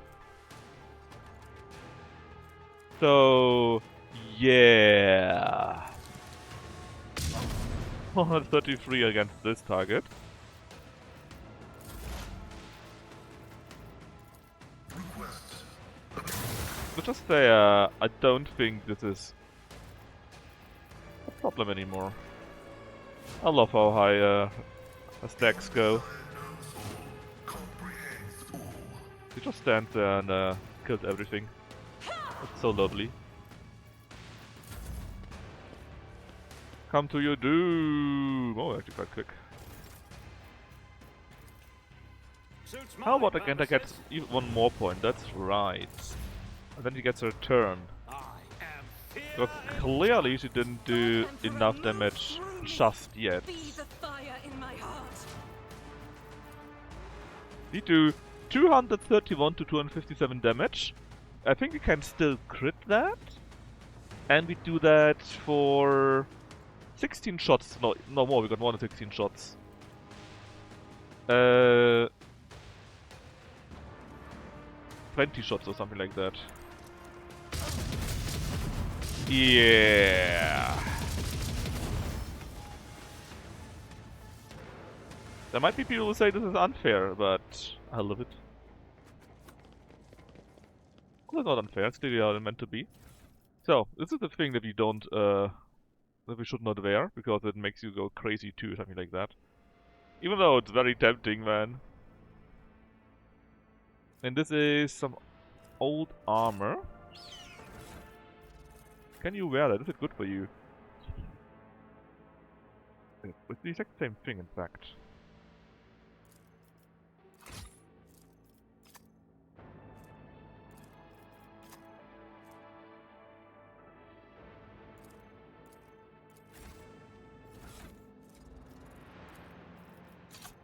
Speaker 1: So, yeah. 133 against this target. But just say, I don't think this is a problem anymore. I love how high the stacks go. He just stands there and kills everything. It's so lovely. Come to your doom! Oh, actually quite quick.
Speaker 6: Suits
Speaker 1: How
Speaker 6: my
Speaker 1: about again that gets
Speaker 6: purposes.
Speaker 1: even one more point? That's right. And then he gets a turn.
Speaker 6: I am fear.
Speaker 1: Because clearly she didn't do enough damage just yet.
Speaker 7: Be the fire in my heart.
Speaker 1: We do 231 to 257 damage. I think we can still crit that. And we do that for 16 shots. No more, we got more than 16 shots. 20 shots or something like that. Yeah. There might be people who say this is unfair, but I love it. Well, it's not unfair, it's clearly how it's meant to be. So, this is the thing that we don't, that we should not wear, because it makes you go crazy too, something like that. Even though it's very tempting, man. And this is some old armor. Can you wear that? Is it good for you? It's the exact same thing, in fact.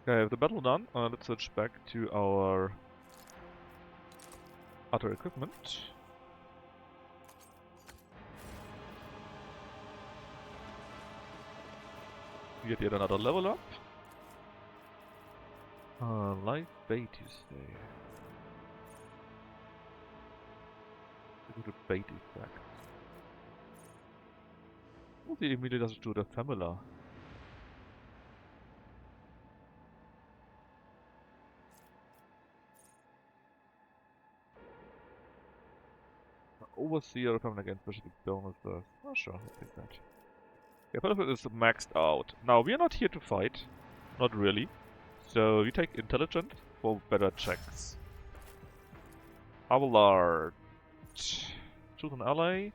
Speaker 1: Okay, with the battle done, let's switch back to our other equipment. We get yet another level up. Live bait, you say? Look at the bait effect. What the immediately does it to the Famila? Overseer coming against specific bonuses. Oh sure, I'll take that. Yeah, Benefit is maxed out. Now, we are not here to fight. Not really. So, we take Intelligent for better checks. Avallard. Choose an ally.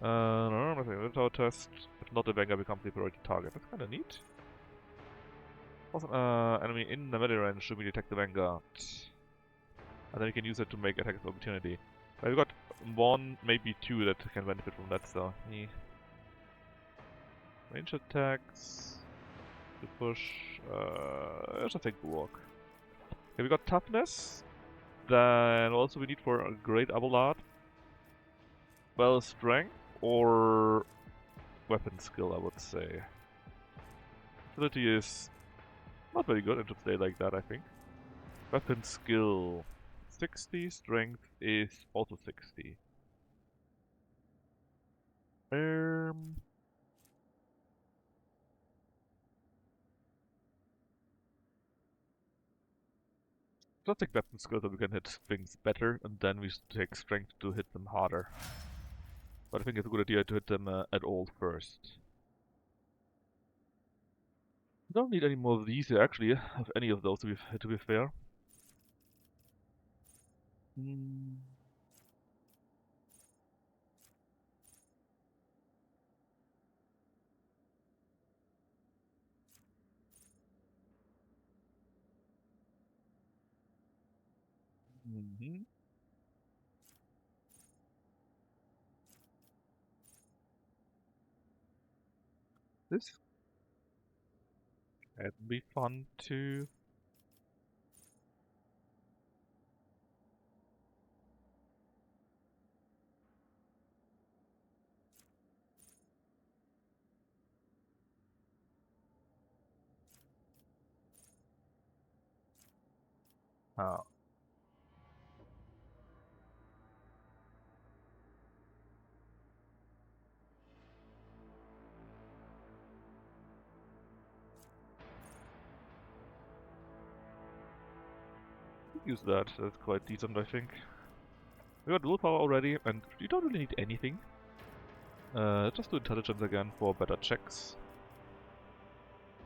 Speaker 1: No, nothing. Tower test. If not, the Vanguard becomes the priority target. That's kinda neat. Also, enemy in the melee range should we detect the Vanguard. And then we can use it to make attacks of opportunity. We've got one, maybe two that can benefit from that, so... Yeah. Range attacks... To push... let's just take Bulwark. Okay, we got Toughness. Then also we need for a Great Abelard. Well, Strength or... Weapon Skill, I would say. Agility is... not very good, it should stay like that, I think. Weapon Skill... 60, Strength is also 60. Let's take weapon skill so we can hit things better, and then we take strength to hit them harder. But I think it's a good idea to hit them at all first. We don't need any more of these here, actually, of any of those to be fair. Mm-hmm. This can be fun too. Ah. Use that, that's quite decent, I think. We got willpower already, and you don't really need anything. Just do intelligence again for better checks.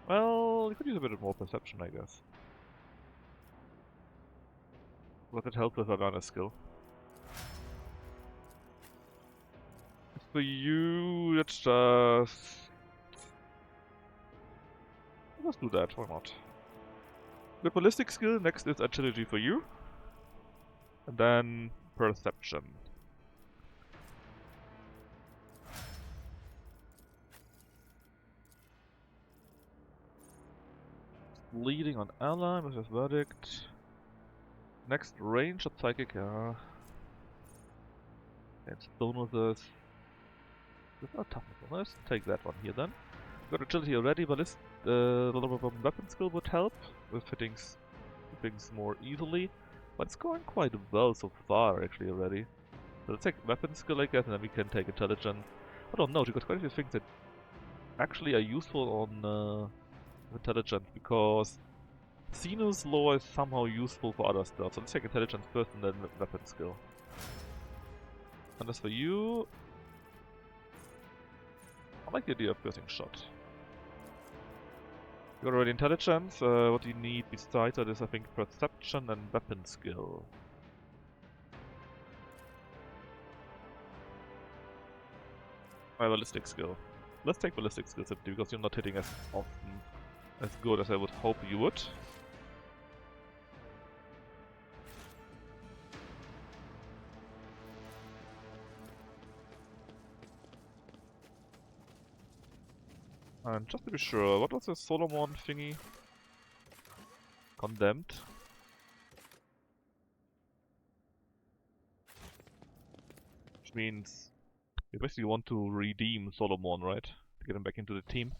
Speaker 1: Well, you could use a bit more perception, I guess. But it helps with awareness skill. For you, let's just... Let's do that, why not? With ballistic skill, next is agility for you. And then perception. Leading on ally, versus verdict. Next range of psychic, and stone with this. That's not toughness. Let's take that one here then. Got agility already, but this weapon skill would help with hitting things more easily. But it's going quite well so far actually already. So let's take weapon skill I guess, and then we can take intelligence. I don't know, you got quite a few things that actually are useful on intelligence, because Xenos law is somehow useful for other stuff. So let's take intelligence first and then weapon skill. And as for you, I like the idea of piercing shot. You got already intelligence. What do you need besides that is, I think, perception and weapon skill. My ballistic skill. Let's take ballistic skill simply because you're not hitting as often, as good as I would hope you would. And just to be sure, what was the Solomon thingy? Condemned. Which means you basically want to redeem Solomon, right? To get him back into the team.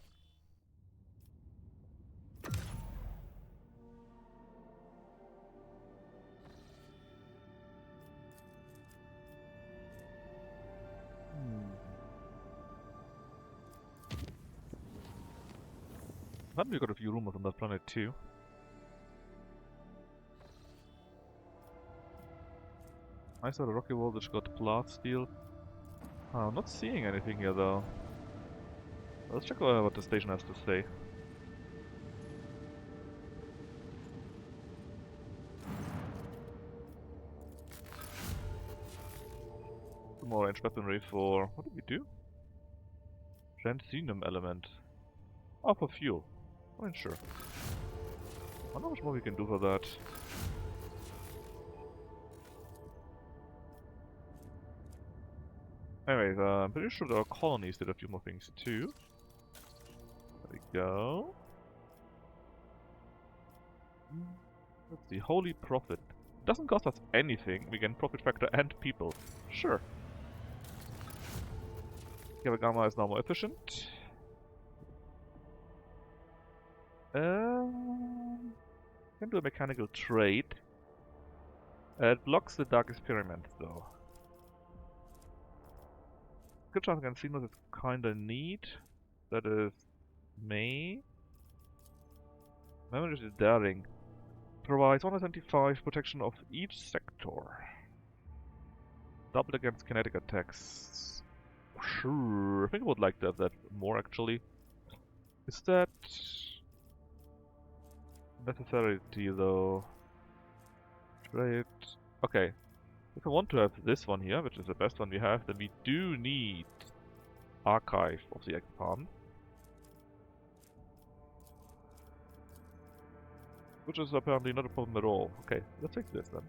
Speaker 1: Apparently we got a few rumors on that planet too. I saw the rocky wall which got blast steel. I'm not seeing anything here though. Let's check what the station has to say. Some more ranged weaponry for... what did we do? Transcenium element. Oh, for fuel. I mean, sure. I wonder how much more we can do for that. Anyways, I'm pretty sure our colonies did a few more things too. There we go. Let's see, Holy Prophet. Doesn't cost us anything. We gain profit factor and people. Sure. Yamagama is now more efficient. Can do a mechanical trade. It blocks the Dark Experiment though. Good chance against Xenos is kinda neat. That is May. Memory is daring. Provides 125 protection of each sector. Doubled against kinetic attacks. Sure, I think I would like to have that more actually. Is that necessary though? Trade. Okay. If I want to have this one here, which is the best one we have, then we do need Archive of the Ekpan. Which is apparently not a problem at all. Okay, let's take this then.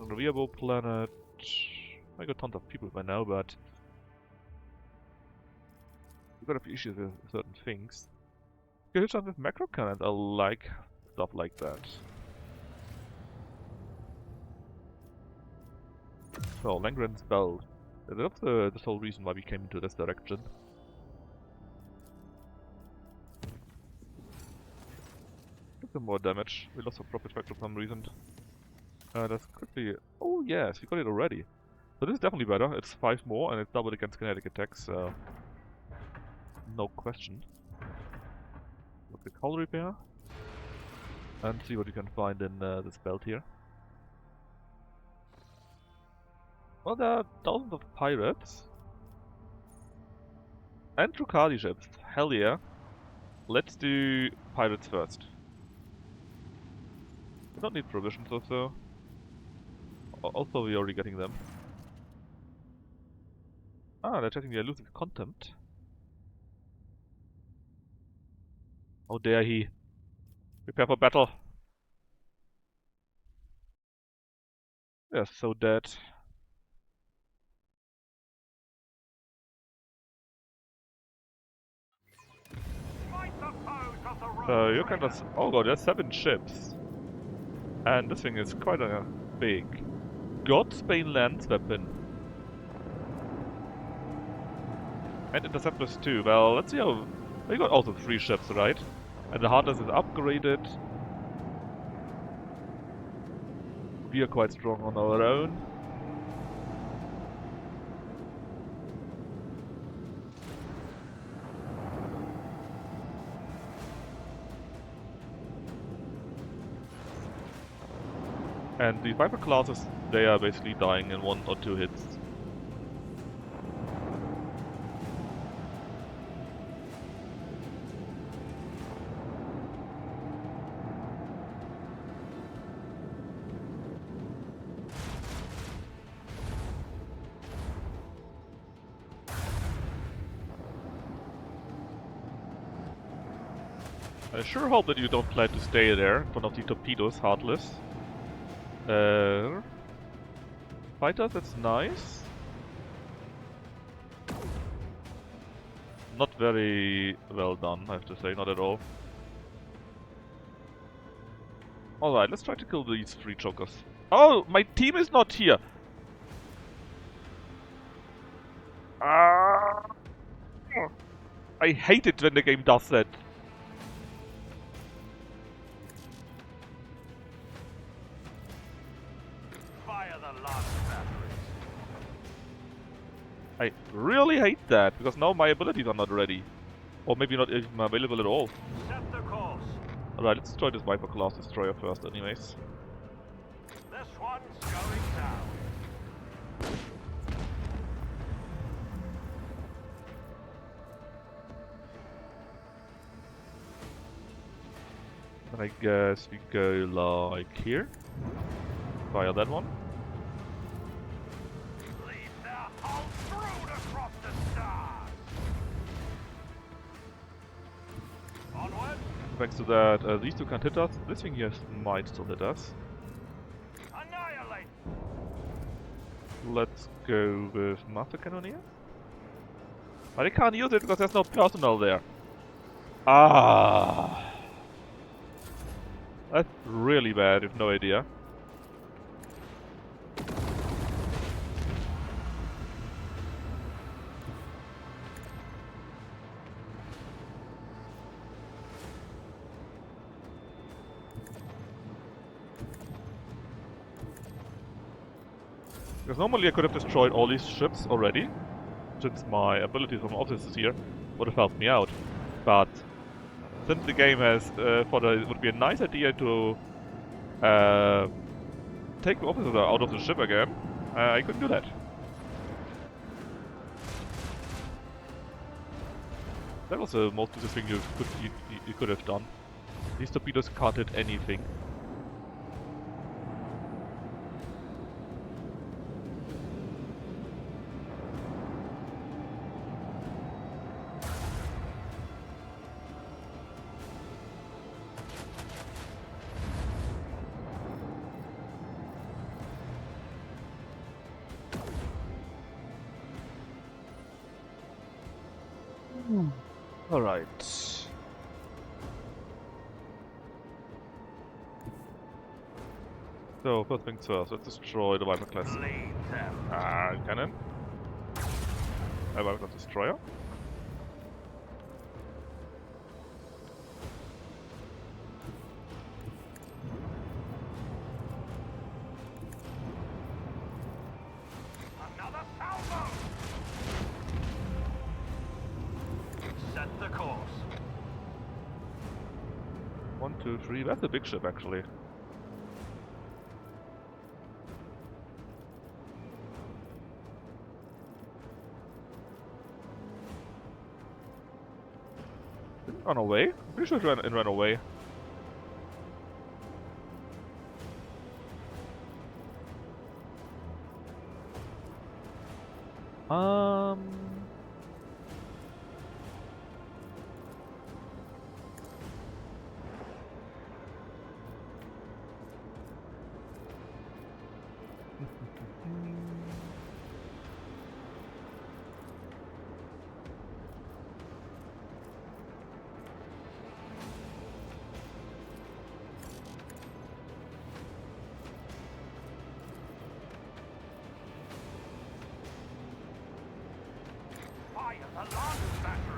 Speaker 1: On the Riabo planet... I got tons of people by now, but... we've got a few issues with certain things. Good chance with macro cannons, I like stuff like that. So, Langren's Belt. That's the whole reason why we came into this direction. some more damage. We lost some profit factor for some reason. Let's quickly... Oh yes, we got it already. So this is definitely better. It's 5 more and it's doubled against kinetic attacks, so... No question. Look at hull repair. And see what you can find in this belt here. Well, there are thousands of pirates. And Drukari ships. Hell yeah. Let's do pirates first. We don't need provisions or so. Also, we're already getting them. Ah, they're checking the elusive contempt. How dare he? Prepare for battle. They're so dead. So you can just... Oh god, there's 7 ships. And this thing is quite big. Godsbane Lance Weapon. And interceptors too. Well, let's see how... We got also 3 ships, right? And the hardness is upgraded. We are quite strong on our own. And the Viper classes, they are basically dying in 1 or 2 hits. I sure hope that you don't plan to stay there in front of the torpedoes, Heartless. Fighters, that's nice. Not very well done, I have to say, not at all. Alright, let's try to kill these 3 chokers. Oh, my team is not here! Ah! I hate it when the game does that. I really hate that, because now my abilities are not ready. Or maybe not even available at all.
Speaker 6: Set the course.
Speaker 1: Alright, let's destroy this Viper class destroyer first anyways.
Speaker 6: This one's going down.
Speaker 1: And I guess we go like here. Fire that one. Thanks to that, these 2 can't hit us. This thing here might still hit us.
Speaker 6: Annihilate.
Speaker 1: Let's go with Master Cannoneer. But I can't use it because there's no personnel there. Ah, that's really bad, you've no idea. Because normally I could have destroyed all these ships already, since my abilities from officers here would have helped me out. But since the game has thought it would be a nice idea to take the officers out of the ship again, I couldn't do that. That was the most useless thing you could have done. These torpedoes can't hit anything. Alright. So, first things first, let's destroy the Viper class. Cannon. Viper class destroyer. 1, 2, 3. That's a big ship, actually. Didn't run away? I'm pretty sure it ran away.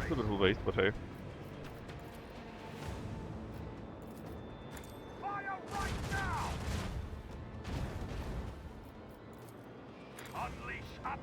Speaker 1: A bit of a waste, but hey.
Speaker 8: Fire right now! Unleash up!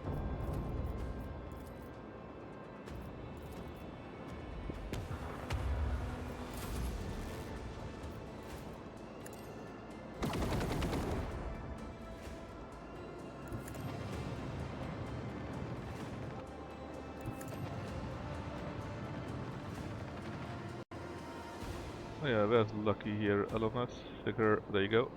Speaker 1: Oh yeah, there's lucky here, Elonas. Figure, there you go.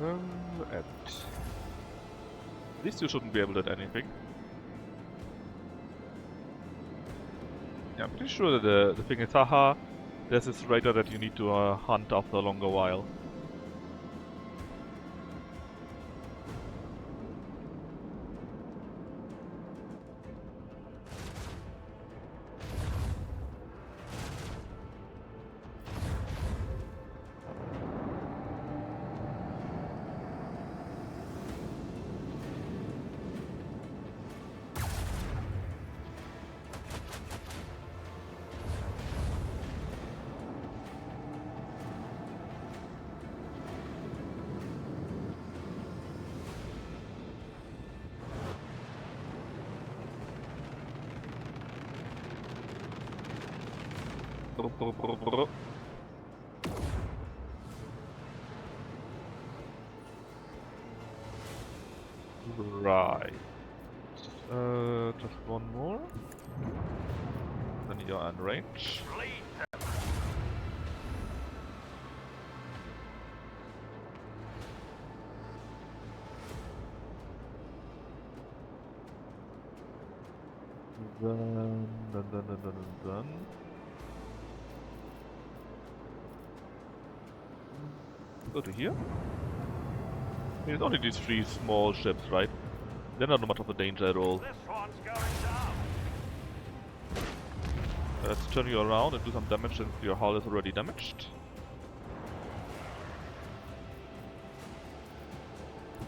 Speaker 1: And these two shouldn't be able to do anything. Yeah, I'm pretty sure that the thing is, haha, there's this raider that you need to hunt after a longer while. Right. Just one more. Then you're on range. Then. Go to here. I mean, it's only these 3 small ships, right? They're not much of a danger at all.
Speaker 8: This one's going down.
Speaker 1: Let's turn you around and do some damage since your hull is already damaged.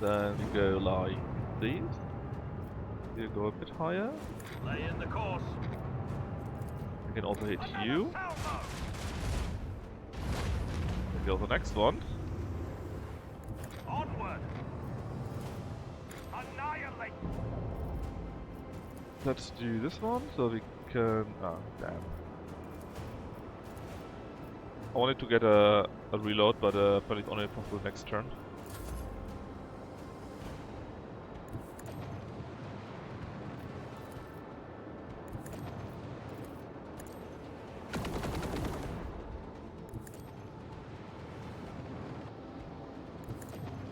Speaker 1: Then you go like this. You go a bit higher.
Speaker 8: Lay in the course.
Speaker 1: I can also hit you.
Speaker 8: Salvo.
Speaker 1: Then go the next one.
Speaker 8: Onward. Annihilate.
Speaker 1: Let's do this one so we can. Ah, damn. I wanted to get a reload, but apparently it's only possible next turn.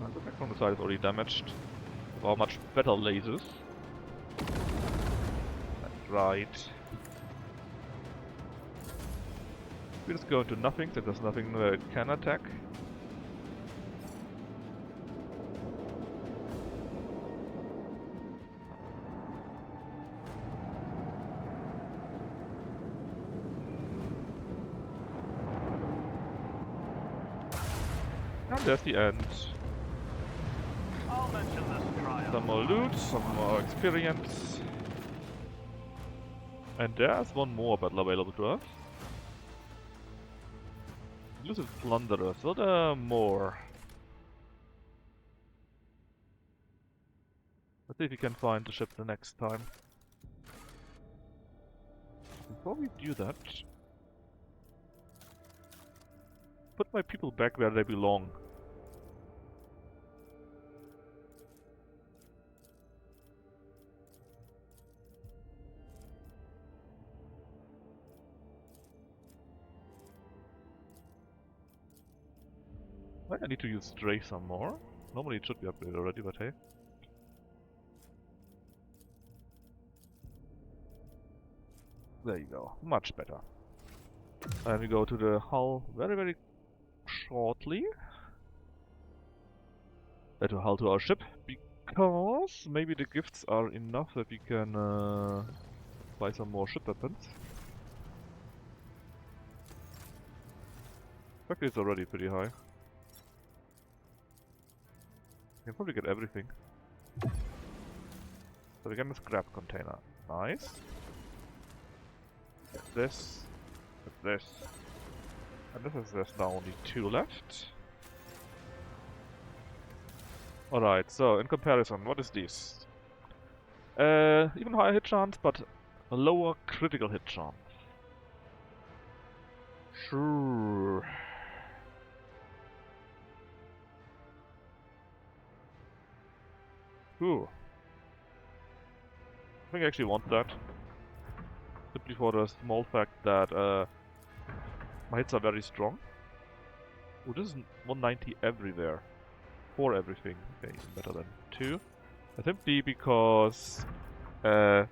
Speaker 1: And the back on the side is already damaged. Wow, much better lasers. That's right. We just go into nothing, since there's nothing where it can attack. And there's the end.
Speaker 8: I'll mention this trial.
Speaker 1: Some more loot, some more experience. And there's one more battle available to us. Elusive Plunderers, what more? Let's see if we can find the ship the next time. Before we do that, put my people back where they belong. I need to use Stray some more. Normally it should be upgraded already, but hey. There you go, much better. And we go to the hull very shortly. To hull to our ship, because maybe the gifts are enough that we can buy some more ship weapons. Actually, it's already pretty high. You can probably get everything. So we get a scrap container. Nice. Get this. Get this. And there's now only 2 left. Alright, so in comparison, what is this? Even higher hit chance, but a lower critical hit chance. Sure. Ooh. I think I actually want that. Simply for the small fact that my hits are very strong. Oh, this is 190 everywhere. For everything. Okay, even better than 2. Simply because the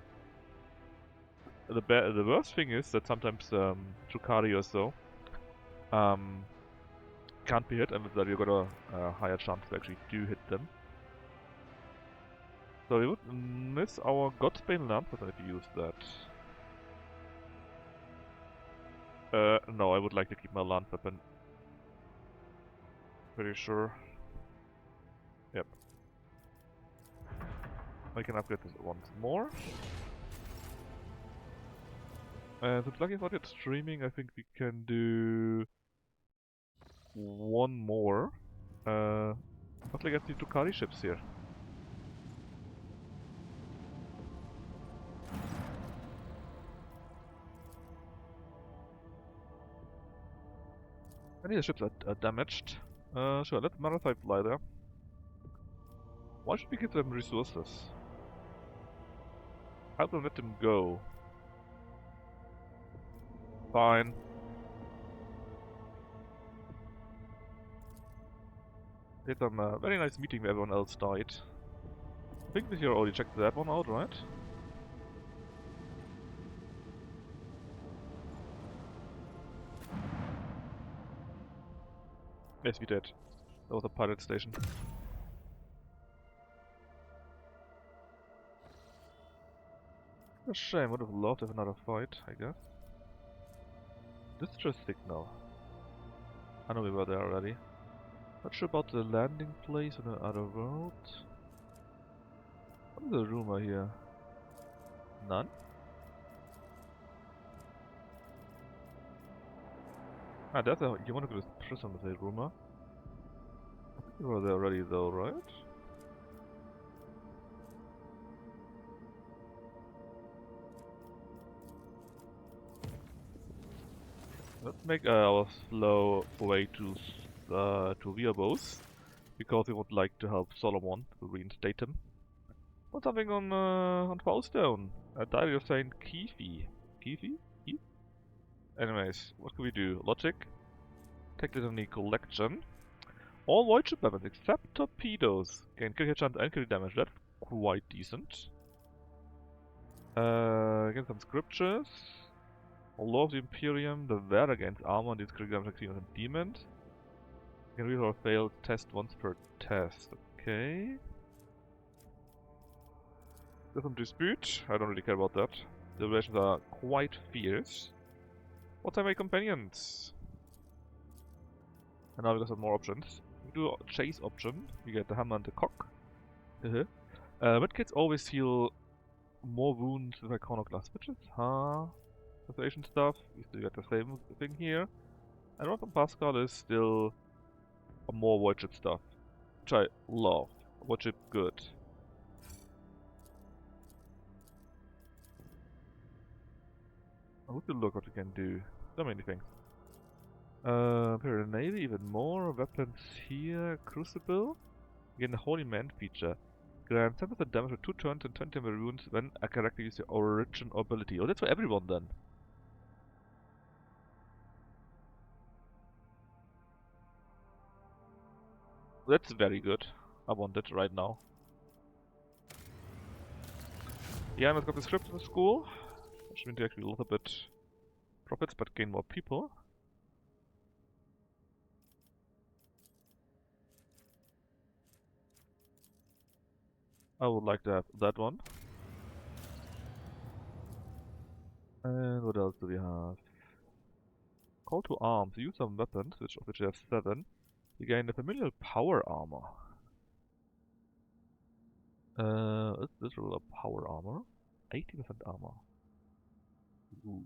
Speaker 1: worst thing is that sometimes Drukhari or so can't be hit, and with that you got a higher chance to actually do hit them. So we would miss our Godsbane Lance weapon if you use that. No, I would like to keep my Lance weapon. Pretty sure. Yep. I can upgrade this once more. And since Lucky is not yet streaming, I think we can do one more. Let's get the Drukhari ships here. Any of the ships are damaged. Sure, let Marathai fly there. Why should we give them resources? How do we let them go? Fine. Did some very nice meeting where everyone else died. I think we already checked that one out, right? Yes, we did. That was a pirate station. A shame, would have loved to have another fight, I guess. Distress signal. I know we were there already. Not sure about the landing place on the other world. What is the rumor here? None? Ah, there's a Humanicus prison with a rumor. I think we were there already though, right? Let's make our slow way to Viabos, because we would like to help Solomon to reinstate him. What's something on Foulstone? A diary of Saint Keefe. Keefe? Keefe? Anyways, what can we do? Logic. Take this in the collection. All void ship weapons except torpedoes gain critical chance and critical damage. That's quite decent. Again, some scriptures. Law of the Imperium, the wear against armor and these critical damage and demons. You can read or fail test once per test. Okay. There's some dispute. I don't really care about that. The relations are quite fierce. What are my companions? And now we got some more options. We do a chase option. You get the hammer and the cock. Medkits always heal more wounds with iconoclast switches. Association stuff. We still get the same thing here. And Ron from Pascal is still a more void ship stuff, which I love. Void ship good. would you look what we can do? So many things. Imperial Navy, even more. Weapons here. Crucible. Again, the Holy Man feature. Grant 10% damage for 2 turns and 20 maroons when a character uses your origin or ability. Oh, that's for everyone then. That's very good. I want it right now. Yeah, I've got the script in the school. Which means actually a little bit profits, but gain more people. I would like to have that one. And what else do we have? Call to arms. Use some weapons, of which you have 7. You gain the familiar power armor. Is this really a power armor? 80% armor. Ooh.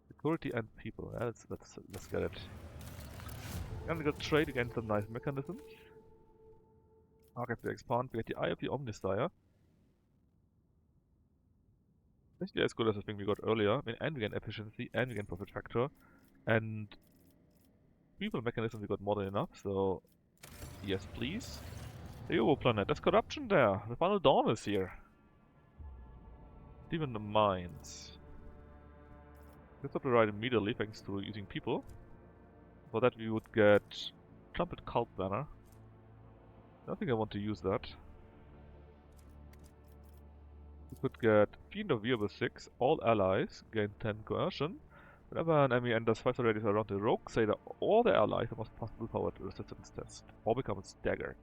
Speaker 1: Security and people. Yeah, let's get it. And we got trade against some nice mechanisms. Archive to expand. We get the Eye of the Omnisire. Basically as good as the thing we got earlier. I mean, and we gain efficiency, and we gain profit factor. And people mechanism we got more than enough, so yes please. The Evo planet, there's corruption there. The final dawn is here. Even the mines. Let's have to ride immediately thanks to using people. For that we would get Trumpet Cult Banner. I don't think I want to use that. We could get Fiend of Weirwood 6, all allies gain 10 coercion. Whenever an enemy enters 5 radius around the rogue, say that all their allies must pass the power resistance test, or become staggered.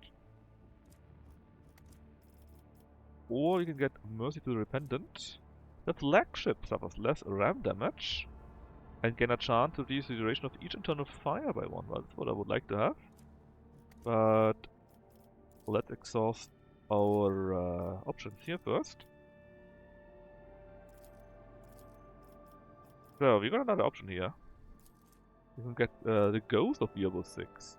Speaker 1: Or you can get Mercy to the Repentant. The flagship suffers less ram damage and gain a chance to reduce the duration of each internal fire by 1. Well, that's what I would like to have. But let's exhaust our options here first. So we got another option here. You can get the Ghost of Weirwood 6.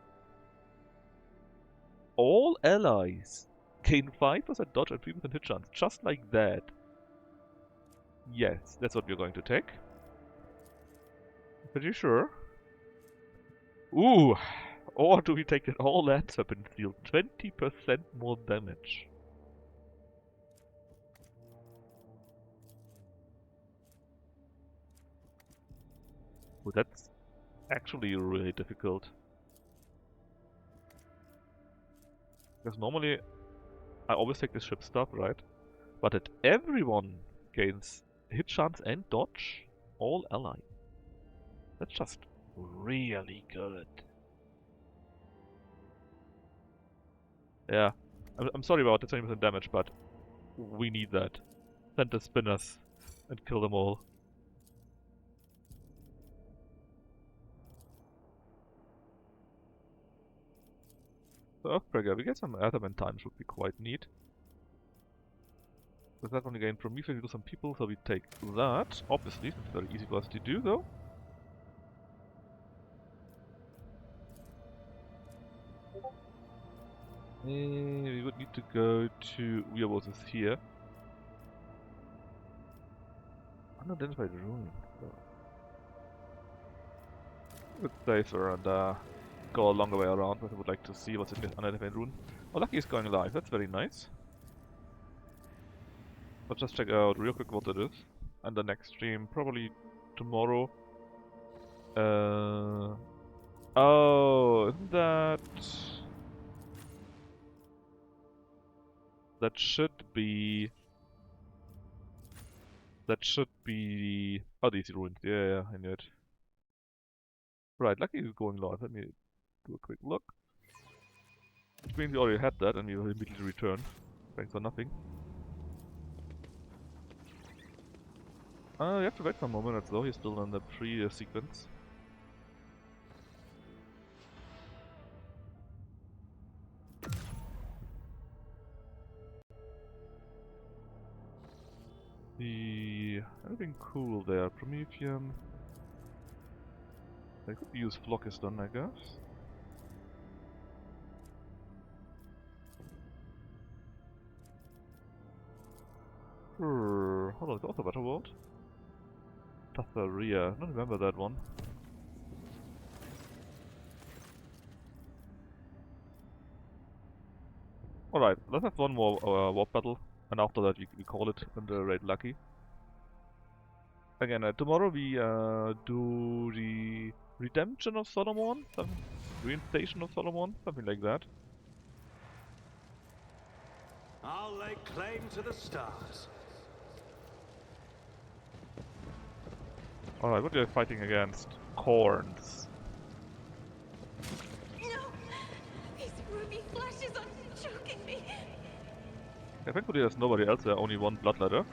Speaker 1: All allies gain 5% dodge and 3% hit chance, just like that. Yes, that's what we're going to take. Pretty sure. Ooh! Or do we take it all lands weapon deal 20% more damage? Oh, that's actually really difficult. Because normally I always take this ship stuff, right? But that everyone gains hit chance and dodge, all allies. That's just really good. Yeah, I'm sorry about the 20% damage, but we need that. Send the spinners and kill them all. So Earthbreaker, we get some adamant time, should be quite neat. With that one again, Prometheus, we do some people, so we take that. Obviously, it's very easy for us to do though. We would need to go to Weirwood is here. Unidentified ruin. So. Let's stay there and go a longer way around, but I would like to see what's in this unidentified ruin. Oh, lucky is going live, that's very nice. Let's just check out real quick what it is. And the next stream, probably tomorrow. Oh, isn't that... That should be... Oh, these ruins. Yeah, I knew it. Right, lucky is going live. Let me do a quick look. Which means we already had that and we will immediately return. Thanks for nothing. You have to wait some more minutes though, he's still in the pre-sequence. Anything cool there? Prometheum. I could use Flockiston, I guess. Hold on, it's also Better World. Tatharia. I don't remember that one. Alright, let's have one more warp battle, and after that we call it in the raid lucky. Again, tomorrow we do the Redemption of Solomon, Reinstation of Solomon, something like that.
Speaker 8: I'll lay claim to the stars.
Speaker 1: Alright, what are you fighting against? Corns.
Speaker 4: No! These ruby flashes are choking me!
Speaker 1: Yeah, thankfully there's nobody else there, only one bloodletter.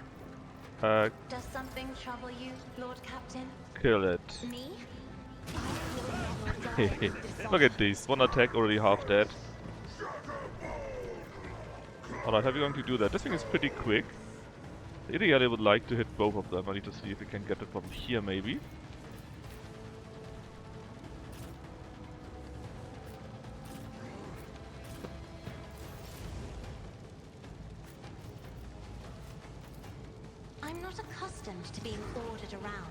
Speaker 4: Does something trouble you, Lord Captain?
Speaker 1: Kill it.
Speaker 4: Me? I will never die.
Speaker 1: Look at this, one attack already half dead. Alright, how are we going to do that? This thing is pretty quick. Ideally I would like to hit both of them. I need to see if we can get it from here maybe.
Speaker 4: I'm not accustomed to being ordered around.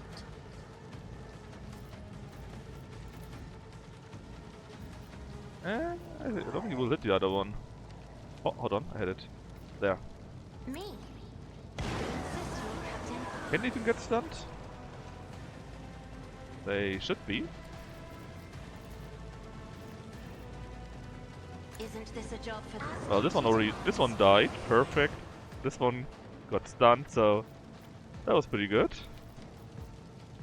Speaker 1: I don't think he will hit the other one. Oh, hold on, I hit it. There.
Speaker 4: Me? Insist, Lord Captain.
Speaker 1: Can they even get stunned? They should be.
Speaker 4: Isn't this a job for us?
Speaker 1: Well, this one died, perfect. This one got stunned, so that was pretty good.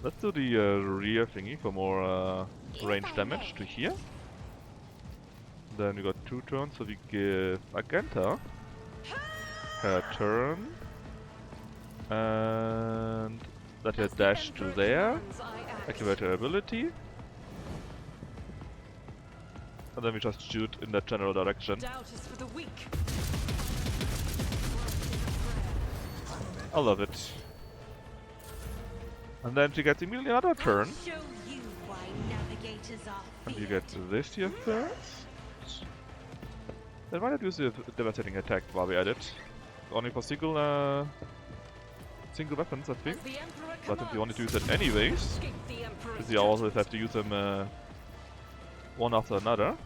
Speaker 1: Let's do the rear thingy for more range damage to here. Then we got 2 turns, so we give Agenta her turn. And let her dash to there. Activate her ability. And then we just shoot in that general direction.
Speaker 7: Doubt is for the weak.
Speaker 1: I love it. And then she gets immediately another turn.
Speaker 4: Show you why navigators are
Speaker 1: And you get this here first. Then why not use the devastating attack while we at it? Only for single weapons, I think. But since we wanted to use it anyways, since we always have to use them one after another.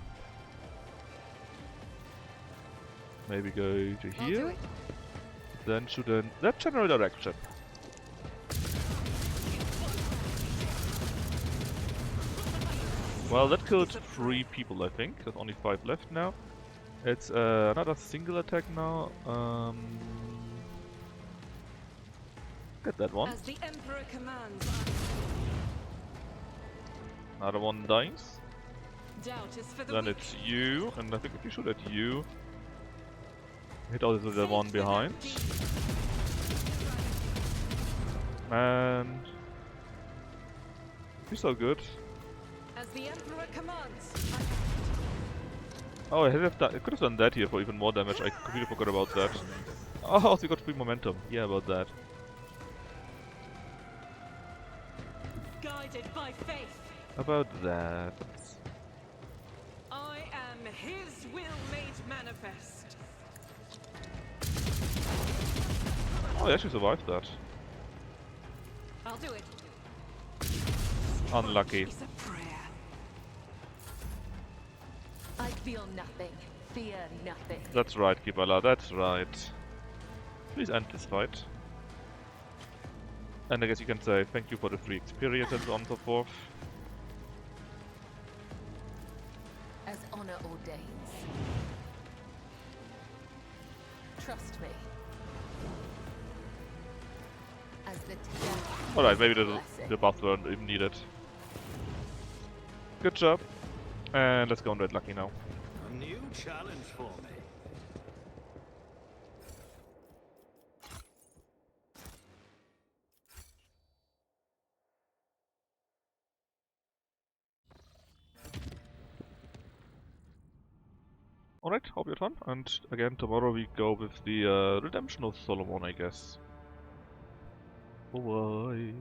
Speaker 1: Maybe go to here. Then shoot in that general direction. Well, that killed 3 people, I think. There's only 5 left now. It's another single attack now. Get that one.
Speaker 7: As the Emperor commands,
Speaker 1: Another one dies.
Speaker 7: doubt is for the
Speaker 1: Then
Speaker 7: weak.
Speaker 1: it's you, and I think if you shoot at you, hit also the one behind. And he's so good.
Speaker 7: As the Emperor commands.
Speaker 1: Oh, I could have done that here for even more damage. I completely forgot about that. Oh, we got free momentum. Yeah, about that.
Speaker 7: Guided by faith.
Speaker 1: About that.
Speaker 7: I am his will made manifest.
Speaker 1: Oh, I actually survived that.
Speaker 7: I'll do it.
Speaker 1: Unlucky.
Speaker 7: It's a prayer.
Speaker 9: I feel nothing. Fear nothing.
Speaker 1: That's right, Kibala, that's right. Please end this fight. And I guess you can say thank you for the free experience and so on and so forth.
Speaker 9: As honor ordains. Trust me. As the
Speaker 1: Alright, maybe the buffs weren't even needed. Good job. And let's go on Red Lucky now.
Speaker 8: A new challenge for me.
Speaker 1: Alright, hope you're done. And again, tomorrow we go with the Redemption of Solomon, I guess. Bye.